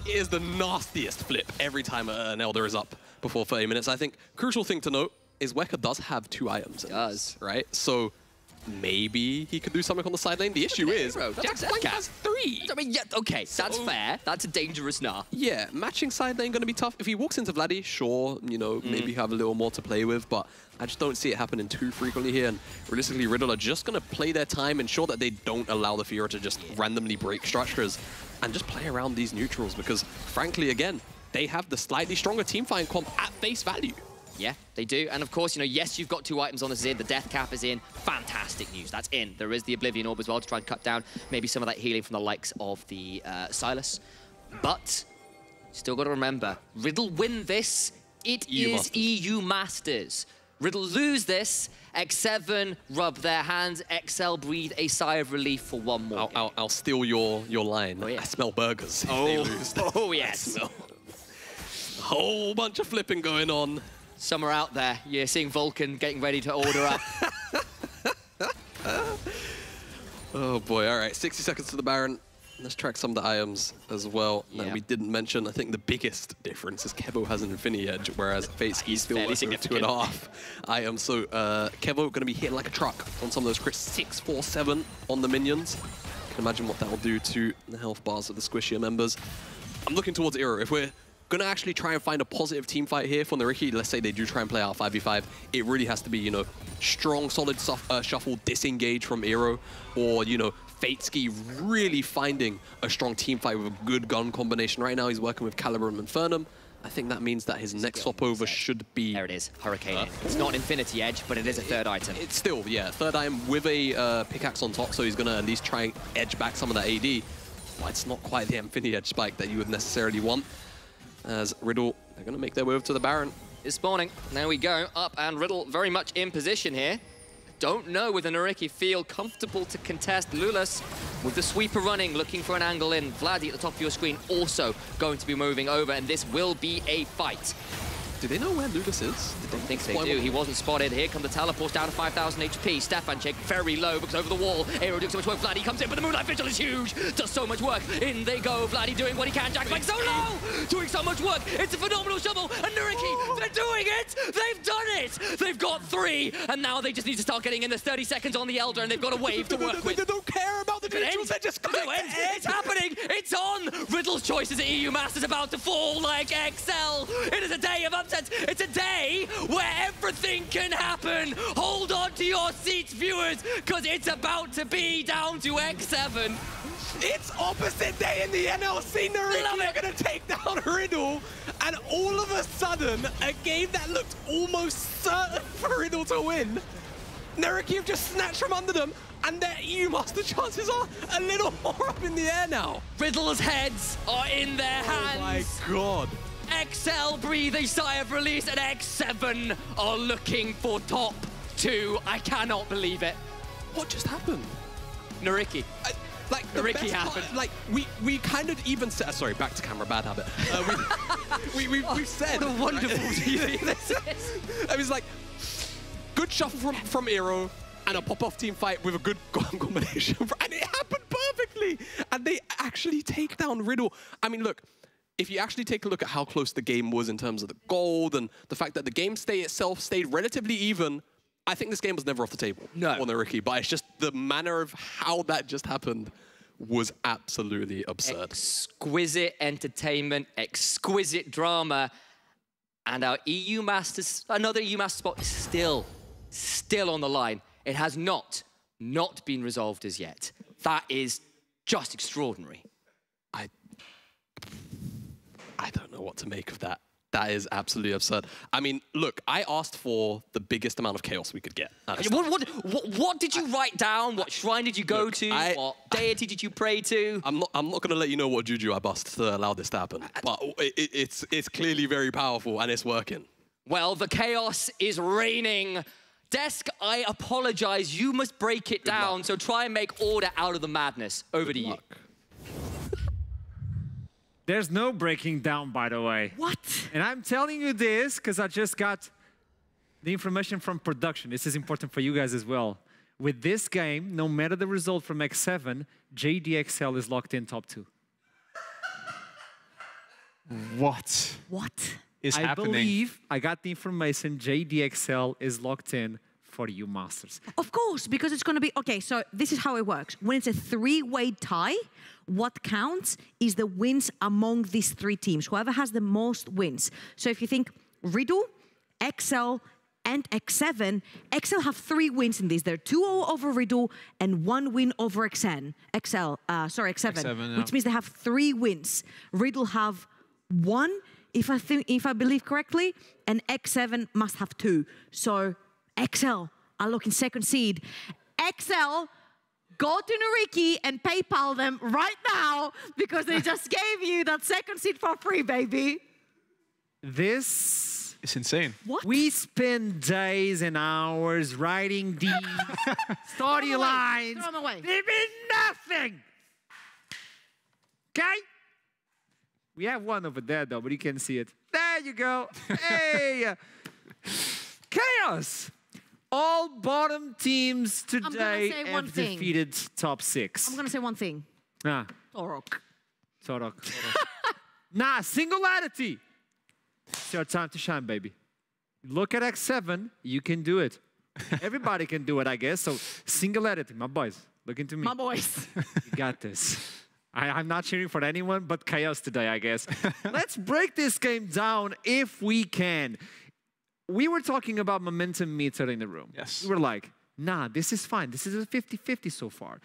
it is the nastiest flip every time an Elder is up before 30 minutes. I think crucial thing to note is WYRRIKKI does have 2 items. He does. Right? So maybe he could do something on the side lane. The issue is, Jack has 3. I mean, yeah, okay, that's fair. That's a dangerous Gnar. Yeah, matching side lane going to be tough. If he walks into Vladi, sure, you know, maybe have a little more to play with, but I just don't see it happening too frequently here. And realistically, Riddle are just going to play their time, ensure that they don't allow the Fiora to just randomly break structures, and just play around these neutrals because, frankly, again, they have the slightly stronger team fighting comp at face value. Yeah, they do. And of course, you know, yes, you've got 2 items on the Zid. The Death Cap is in. Fantastic news. That's in. There is the Oblivion Orb as well to try and cut down maybe some of that healing from the likes of the Silas. But still got to remember, Riddle win this, it is EU Masters. Riddle lose this, X7 rub their hands, XL breathe a sigh of relief for one more. I'll steal your line. Oh, yeah. I smell burgers if they lose. Oh, yes. A whole bunch of flipping going on. Some are out there. You're seeing Vulcan getting ready to order up. Oh boy, all right, 60 seconds to the Baron. Let's track some of the items as well that we didn't mention. I think the biggest difference is Kevo has an Infinity Edge, whereas FateSki still has 2.5 items. So Kevo going to be hitting like a truck on some of those crits. 647 on the minions. Can imagine what that will do to the health bars of the squishier members. I'm looking towards Eero. If we're going to actually try and find a positive team fight here for NYYRIKKI, let's say they do try and play out 5v5, it really has to be, you know, strong, solid shuffle, disengage from Eero, or, you know, FateSki really finding a strong team fight with a good gun combination. Right now he's working with Caliber and Infernum. I think that means that his next swap over should be... There it is, Hurricane. It's not an Infinity Edge, but it is a 3rd item. It's still, yeah, 3rd item with a pickaxe on top, so he's going to at least try and edge back some of that AD. well, it's not quite the Infinity Edge spike that you would necessarily want. As Riddle, they're going to make their way over to the Baron. It's spawning. There we go. Up and Riddle very much in position here. Don't know whether NYYRIKKI feel comfortable to contest Lulas with the sweeper running, looking for an angle in. Vladdy at the top of your screen also going to be moving over, and this will be a fight. Do they know where Lulas is? I don't think they do. He wasn't spotted. Here come the teleports down to 5,000 HP. Stefan check very low because over the wall. Aero doing so much work. Vladdy comes in, but the Moonlight Vigil is huge. Does so much work. In they go. Vladdy doing what he can. Jack so low. Doing so much work. It's a phenomenal shovel. And NYYRIKKI, they're doing it. They've done it. They've got 3. And now they just need to start getting in the 30 seconds on the Elder, and they've got a wave to work with. They don't care about the neutrals. They're just going to end. It's happening. It's on. Riddle's choices at EU Masters about to fall like XL. It is a day of upsets. It's a day where everything can happen. Hold on to your seats, viewers, because it's about to be down to X7. It's opposite day in the NLC. NYYRIKKI are going to take down Riddle, and all of a sudden, a game that looked almost certain for Riddle to win, NYYRIKKI have just snatched from under them, and their EU Master chances are a little more up in the air now. Riddle's heads are in their hands. Oh my God. XL breathe a sigh of release, and X7 are looking for top 2. I cannot believe it. What just happened? NYYRIKKI. Like NYYRIKKI happened. Like we kind of even said. Sorry, back to camera, bad habit. We've said. What a wonderful TV this is. It was like good shuffle from Aero and a pop-off team fight with a good combination, and it happened perfectly. And they actually take down Riddle. I mean, look. If you actually take a look at how close the game was in terms of the gold and the fact that the game itself stayed relatively even, I think this game was never off the table for NYYRIKKI. But it's just the manner of how that just happened was absolutely absurd. Exquisite entertainment, exquisite drama, and our EU Masters, another EU Master spot is still on the line. It has not been resolved as yet. That is just extraordinary. I don't know what to make of that. That is absolutely absurd. I mean, look, I asked for the biggest amount of chaos we could get. What did you write down? What shrine did you go to? What deity did you pray to? I'm not going to let you know what juju I bust to allow this to happen. But it's clearly very powerful, and it's working. Well, the chaos is reigning. Desk, I apologize. You must break it down. So try and make order out of the madness. Over to you. There's no breaking down, by the way. What? And I'm telling you this because I just got the information from production. This is important for you guys as well. With this game, no matter the result from X7, JDXL is locked in top 2. What? What? Is happening? I believe I got the information JDXL is locked in for you Masters. Of course, because it's going to be... Okay, so this is how it works. When it's a 3-way tie, what counts is the wins among these 3 teams. Whoever has the most wins. So if you think Riddle, XL, and X7, XL have 3 wins in this. They're 2-0 over Riddle and 1 win over X7, X7, which means they have 3 wins. Riddle have 1, if I believe correctly, and X7 must have 2. So XL are looking 2nd seed. XL, go to NYYRIKKI and PayPal them right now because they just gave you that 2nd seed for free, baby. This is insane. What? We spend days and hours writing these storylines. Throw them away. They mean nothing. Okay? We have one over there, though, but you can see it. There you go. Hey. Chaos. All bottom teams today have defeated top 6. I'm going to say one thing. Torok. Nah, singularity. It's your time to shine, baby. Look at X7. You can do it. Everybody can do it, I guess. So singularity, my boys. Look into me. My boys. You got this. I'm not cheering for anyone but Chaos today, I guess. Let's break this game down if we can. We were talking about momentum meter in the room. Yes. We were like, nah, this is fine. This is a 50-50 so far.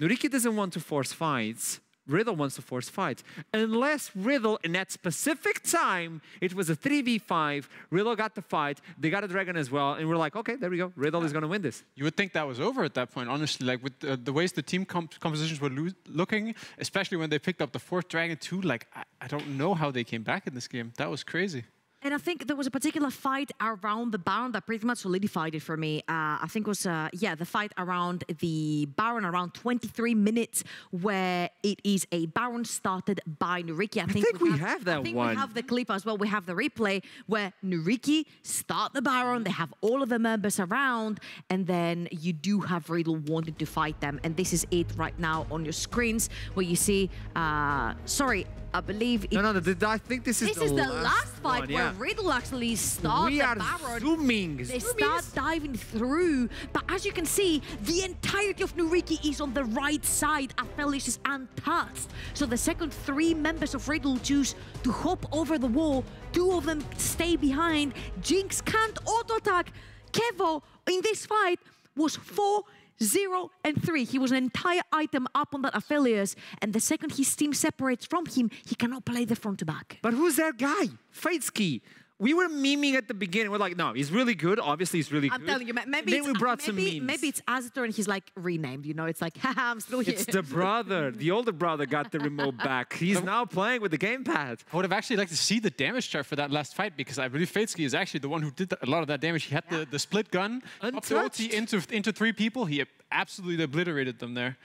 NYYRIKKI doesn't want to force fights. Riddle wants to force fight. Unless Riddle, in that specific time, it was a 3v5, Riddle got the fight, they got a dragon as well, and we're like, okay, there we go, Riddle is going to win this. You would think that was over at that point, honestly, like with the ways the team compositions were looking, especially when they picked up the 4th dragon too, like, I don't know how they came back in this game. That was crazy. And I think there was a particular fight around the Baron that pretty much solidified it for me. I think it was, the fight around the Baron around 23 minutes where it is a Baron started by NYYRIKKI. I think we have that one. I think we have the clip as well. We have the replay where NYYRIKKI start the Baron. They have all of the members around. And then you do have Riddle wanting to fight them. And this is it right now on your screens where you see, I believe it's... No, I think this is the last fight one, where Riddle actually starts the Baron. Zooming. They start diving through, but as you can see, the entirety of NYYRIKKI is on the right side. Aphelios is untouched. So the second 3 members of Riddle choose to hop over the wall. 2 of them stay behind. Jinx can't auto-attack. Kevo, in this fight, was 4-0 and 3. He was an entire item up on that Aphelios, and the second his team separates from him, he cannot play the front to back. But who's that guy? FateSki. We were memeing at the beginning. We're like, no, he's really good. Obviously, he's really good. I'm telling you, maybe then we brought some memes. Maybe it's Azator and he's like renamed, you know? It's like, haha, I'm still here. It's the brother. The older brother got the remote back. He's now playing with the gamepad. I would have actually liked to see the damage chart for that last fight because I believe FateSki is actually the one who did a lot of that damage. He had the split gun, up the ulti into 3 people. He absolutely obliterated them there.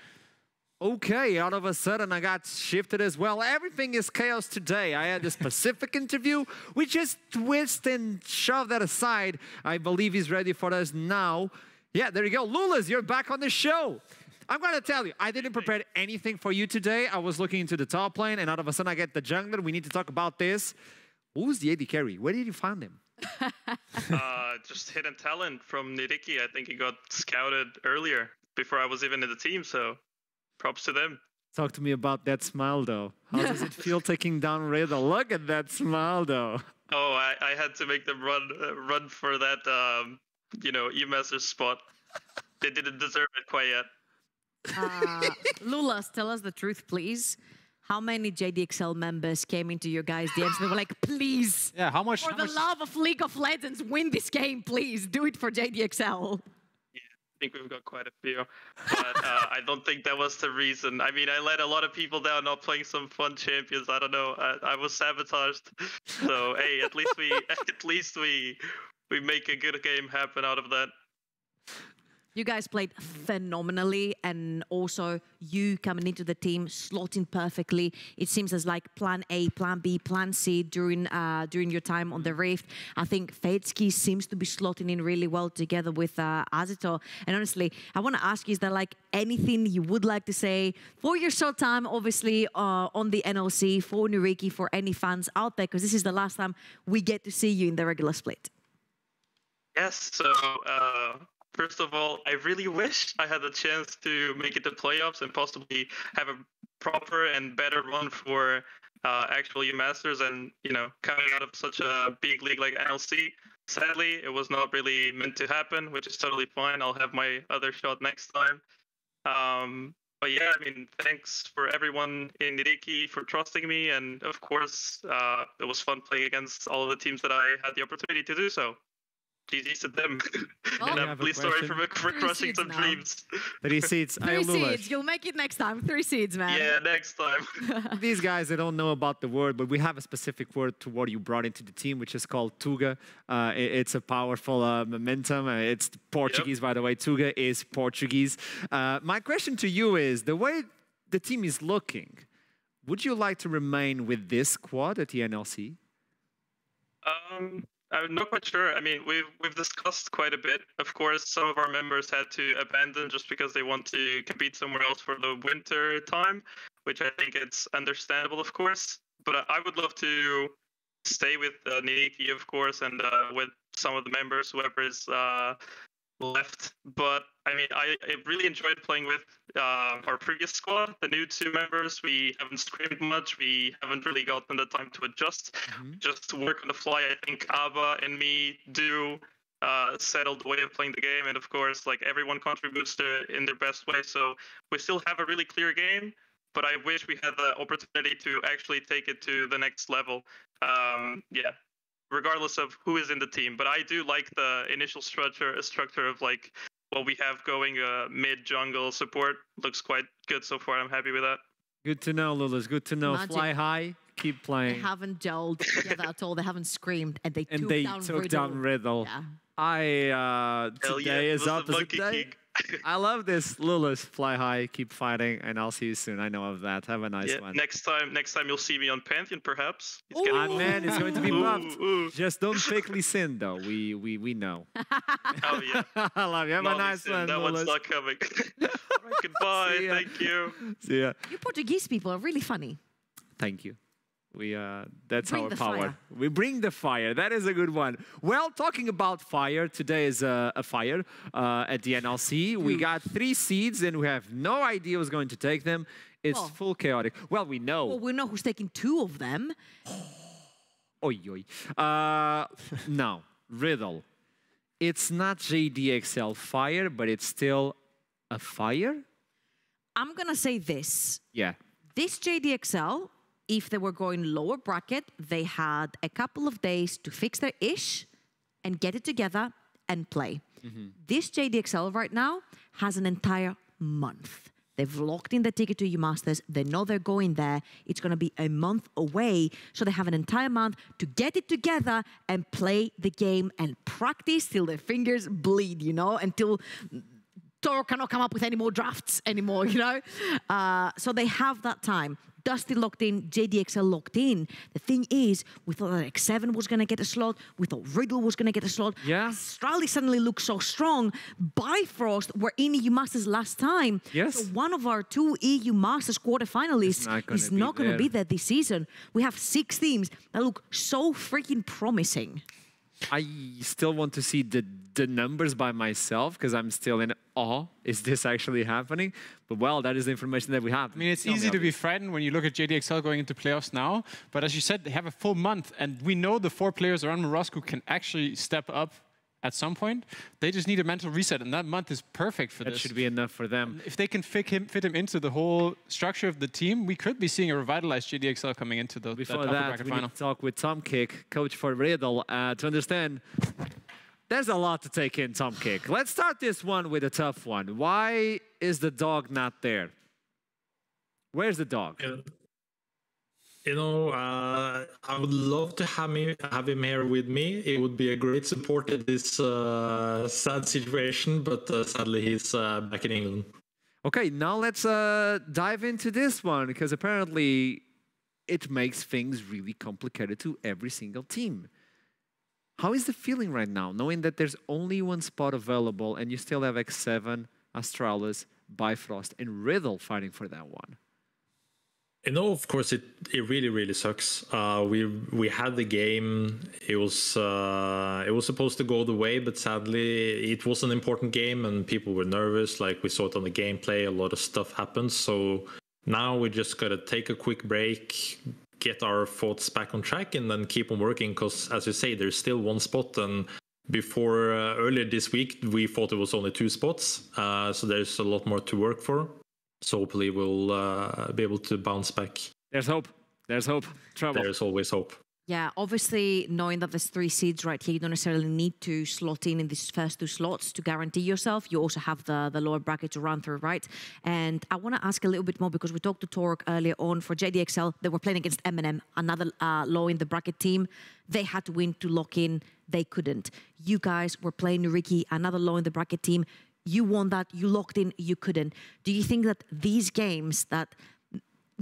Okay, all of a sudden I got shifted as well. Everything is chaos today. I had this specific interview. We just twist and shove that aside. I believe he's ready for us now. Yeah, there you go. Lulas, you're back on the show. I'm going to tell you, I didn't prepare anything for you today. I was looking into the top lane, and all of a sudden I get the jungler. We need to talk about this. Who's the AD carry? Where did you find him? Just hidden talent from NYYRIKKI. I think he got scouted earlier before I was even in the team, so props to them. Talk to me about that smile, though. How does it feel taking down Riddle? Look at that smile, though. Oh, I had to make them run for that, E-Master spot. They didn't deserve it quite yet. Lulas, tell us the truth, please. How many JDXL members came into your guys' DMs? They were like, please. Yeah, how much? For the love of League of Legends, win this game, please. Do it for JDXL. I think we've got quite a few, but I don't think that was the reason. I mean, I let a lot of people down not playing some fun champions. I don't know. I was sabotaged. So hey, at least we make a good game happen out of that. You guys played phenomenally, and also you coming into the team, slotting perfectly. It seems as like plan A, plan B, plan C during your time on the Rift. I think FateSki seems to be slotting in really well together with Azator. And honestly, I want to ask you, is there like anything you would like to say for your short time, obviously, on the NLC, for NYYRIKKI, for any fans out there? Because this is the last time we get to see you in the regular split. Yes, so... First of all, I really wish I had the chance to make it to playoffs and possibly have a proper and better run for actual U-Masters and, coming out of such a big league like NLC. Sadly, it was not really meant to happen, which is totally fine. I'll have my other shot next time. But yeah, I mean, thanks for everyone in NYYRIKKI for trusting me. And of course, it was fun playing against all of the teams that I had the opportunity to do so. GG's to them. And I'm really sorry for crushing some dreams. 3 seeds. 3 seeds. You'll make it next time. 3 seeds, man. Yeah, next time. These guys, they don't know about the word, but we have a specific word to what you brought into the team, which is called Tuga. It's a powerful momentum. It's Portuguese, by the way. Tuga is Portuguese. My question to you is, the way the team is looking, would you like to remain with this squad at the NLC? I'm not quite sure. I mean, we've discussed quite a bit. Of course, some of our members had to abandon just because they want to compete somewhere else for the winter time, which I think it's understandable, of course. But I would love to stay with NYYRIKKI, of course, and with some of the members, whoever is left. But I mean, I really enjoyed playing with our previous squad, the new 2 members. We haven't screamed much. We haven't really gotten the time to adjust. Just to work on the fly. I think Abba and me do settle the way of playing the game, and of course, like everyone contributes to it in their best way. So we still have a really clear game. but I wish we had the opportunity to actually take it to the next level. Yeah, regardless of who is in the team. But I do like the initial structure of like what we have going. Mid jungle support looks quite good so far. I'm happy with that. Good to know, Lulas. Good to know. Magic. Fly high. Keep playing. They haven't gelled together at all. They haven't screamed, and they took down Riddle. Yeah. Today is was the opposite Monkey day. King. I love this. Lulas, fly high, keep fighting, and I'll see you soon. I know of that. Have a nice one. Next time you'll see me on Pantheon, perhaps. Man, it's going to be buffed. Ooh. Just don't pick Lee Sin, though. We know. Oh yeah. I love you. Have a nice one, That one's Lulas. not coming. Goodbye. See ya. Thank you. See ya. You Portuguese people are really funny. Thank you. That's Bring our the power. fire. We bring the fire. That is a good one. Well, talking about fire, today is a fire at the NLC. We got 3 seeds and we have no idea who's going to take them. It's full chaotic. Well, we know. Well, we know who's taking 2 of them. Oi, oi. No, Riddle. It's not JDXL fire, but it's still a fire? I'm going to say this. Yeah. This JDXL, if they were going lower bracket, they had a couple of days to fix their ish and get it together and play. This JDXL right now has an entire month. They've locked in the ticket to EU Masters. They know they're going there. It's going to be a month away. So they have an entire month to get it together and play the game and practice till their fingers bleed, you know, until Toro cannot come up with any more drafts anymore, you know? So they have that time. Dusty locked in, JDXL locked in. The thing is, we thought that X7 was going to get a slot. We thought Riddle was going to get a slot. Yeah. Astralis suddenly looked so strong. Bifrost were in EU Masters last time. Yes. So one of our 2 EU Masters quarterfinalists is not going to be there this season. We have 6 teams that look so freaking promising. I still want to see the numbers by myself because I'm still in awe. Is this actually happening? But well, that is the information that we have. I mean, it's easy to be frightened when you look at JDXL going into playoffs now. But as you said, they have a full month. And we know the 4 players around Morosco can actually step up at some point. They just need a mental reset. And that month is perfect for this. That should be enough for them. If they can fit him into the whole structure of the team, we could be seeing a revitalized JDXL coming into the Before that that, we need to talk with Tom Kick, coach for Riddle, to understand there's a lot to take in, Tom Kick. Let's start this one with a tough one. Why is the dog not there? Where's the dog? You know, I would love to have him here with me. It would be a great support in this sad situation, but sadly he's back in England. Okay, now let's dive into this one, because apparently it makes things really complicated to every single team. How is the feeling right now, knowing that there's only 1 spot available and you still have X7, Astralis, Bifrost, and Riddle fighting for that one? You know, of course, it really, really sucks. We had the game. It was supposed to go the way, but sadly, it was an important game, and people were nervous. Like we saw it on the gameplay, a lot of stuff happened. So now we just gotta take a quick break, get our thoughts back on track, and then keep on working. Because, as you say, there's still 1 spot, and before earlier this week, we thought it was only 2 spots. So there's a lot more to work for. So hopefully we'll be able to bounce back. There's hope. There's hope. Trouble. There's always hope. Yeah, obviously, knowing that there's 3 seeds right here, you don't necessarily need to slot in these first 2 slots to guarantee yourself. You also have the lower bracket to run through, right? And I want to ask a little bit more, because we talked to Torok earlier on. For JDXL, they were playing against Eminem, another low in the bracket team. They had to win to lock in. They couldn't. You guys were playing NYYRIKKI, another low in the bracket team. You won that, you locked in, you couldn't. Do you think that these games that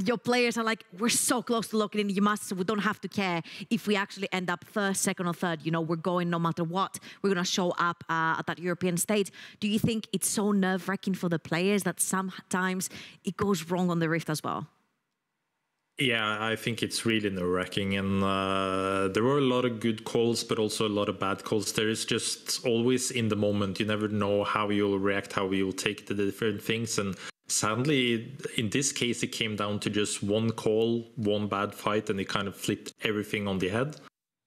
your players are like, we're so close to locking in the Masters, so we don't have to care if we actually end up first, second, or third, you know, we're going no matter what, we're going to show up at that European stage. Do you think it's so nerve-wracking for the players that sometimes it goes wrong on the Rift as well? Yeah, I think it's really nerve-wracking, and there were a lot of good calls, but also a lot of bad calls. There is just always in the moment. You never know how you'll react, how you'll take the different things. And sadly, in this case, it came down to just 1 call, 1 bad fight, and it kind of flipped everything on the head.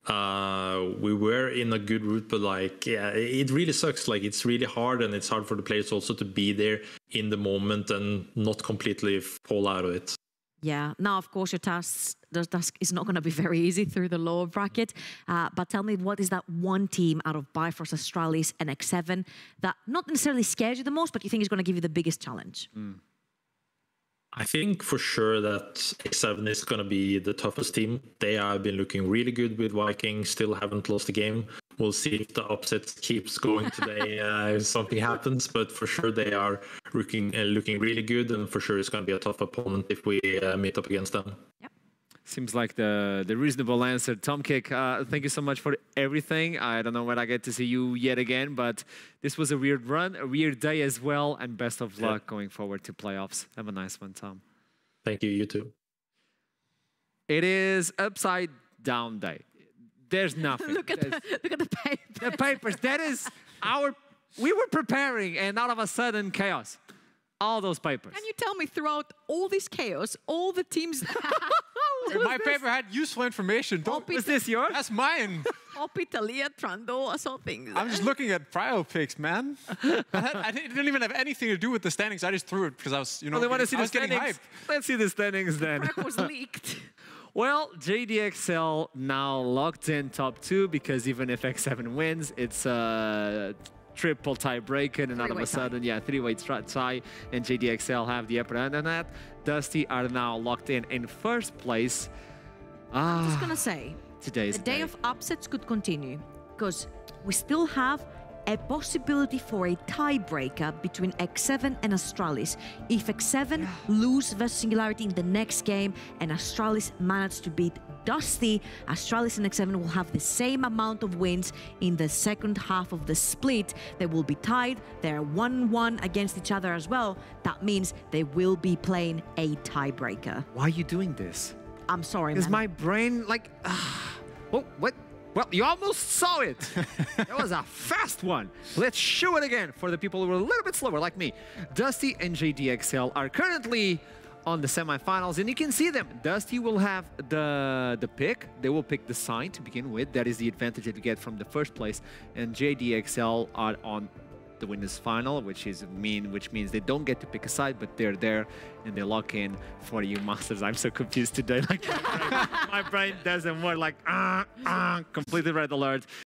We were in a good route, but like, yeah, it really sucks. Like, it's really hard, and it's hard for the players also to be there in the moment and not completely fall out of it. Yeah. Now, of course, the task is not going to be very easy through the lower bracket. But tell me, what is that one team out of Bifrost, Astralis, and X7 that not necessarily scares you the most, but you think is going to give you the biggest challenge? I think for sure that X7 is going to be the toughest team. They have been looking really good with Viking, still haven't lost a game. We'll see if the upset keeps going today, if something happens, but for sure they are looking really good, and for sure it's going to be a tough opponent if we meet up against them. Yep. Seems like the reasonable answer. Tom Kick, thank you so much for everything. I don't know when I get to see you yet again, but this was a weird run, a weird day as well, and best of luck going forward to playoffs. Have a nice one, Tom. Thank you, you too. It is upside down day. There's nothing. Look at the papers. The papers. That is our... We were preparing, and all of a sudden, chaos. All those papers. Can you tell me, throughout all this chaos, all the teams... My paper had useful information. Was this yours? That's mine. Opitalia, Trando, I saw things. I'm just looking at prio picks, man. I didn't even have anything to do with the standings. I just threw it because I was, you know, Well, they want to see I the was getting standings. hyped. Let's see the standings then. Track was leaked. Well, JDXL now locked in top 2 because even if X7 wins, it's a triple tiebreaker, and all of a sudden, three-way tie, and JDXL have the upper hand on that. Dusty are now locked in first place. I'm just gonna say, today's the day of upsets could continue because we still have a possibility for a tiebreaker between X7 and Astralis. If X7 lose versus Singularity in the next game and Astralis manage to beat Dusty, Astralis and X7 will have the same amount of wins in the second half of the split. They will be tied. They're 1-1 against each other as well. That means they will be playing a tiebreaker. Why are you doing this? I'm sorry, Is man. my brain like... Oh, what? Well, you almost saw it. That was a fast one. Let's show it again for the people who are a little bit slower, like me. Dusty and JDXL are currently on the semifinals, and you can see them. Dusty will have the pick. They will pick the sign to begin with. That is the advantage that you get from the first place. And JDXL are on the winners final, which means they don't get to pick a side, but they're there and they lock in for you monsters. I'm so confused today. Like my brain doesn't work. Like completely red alert.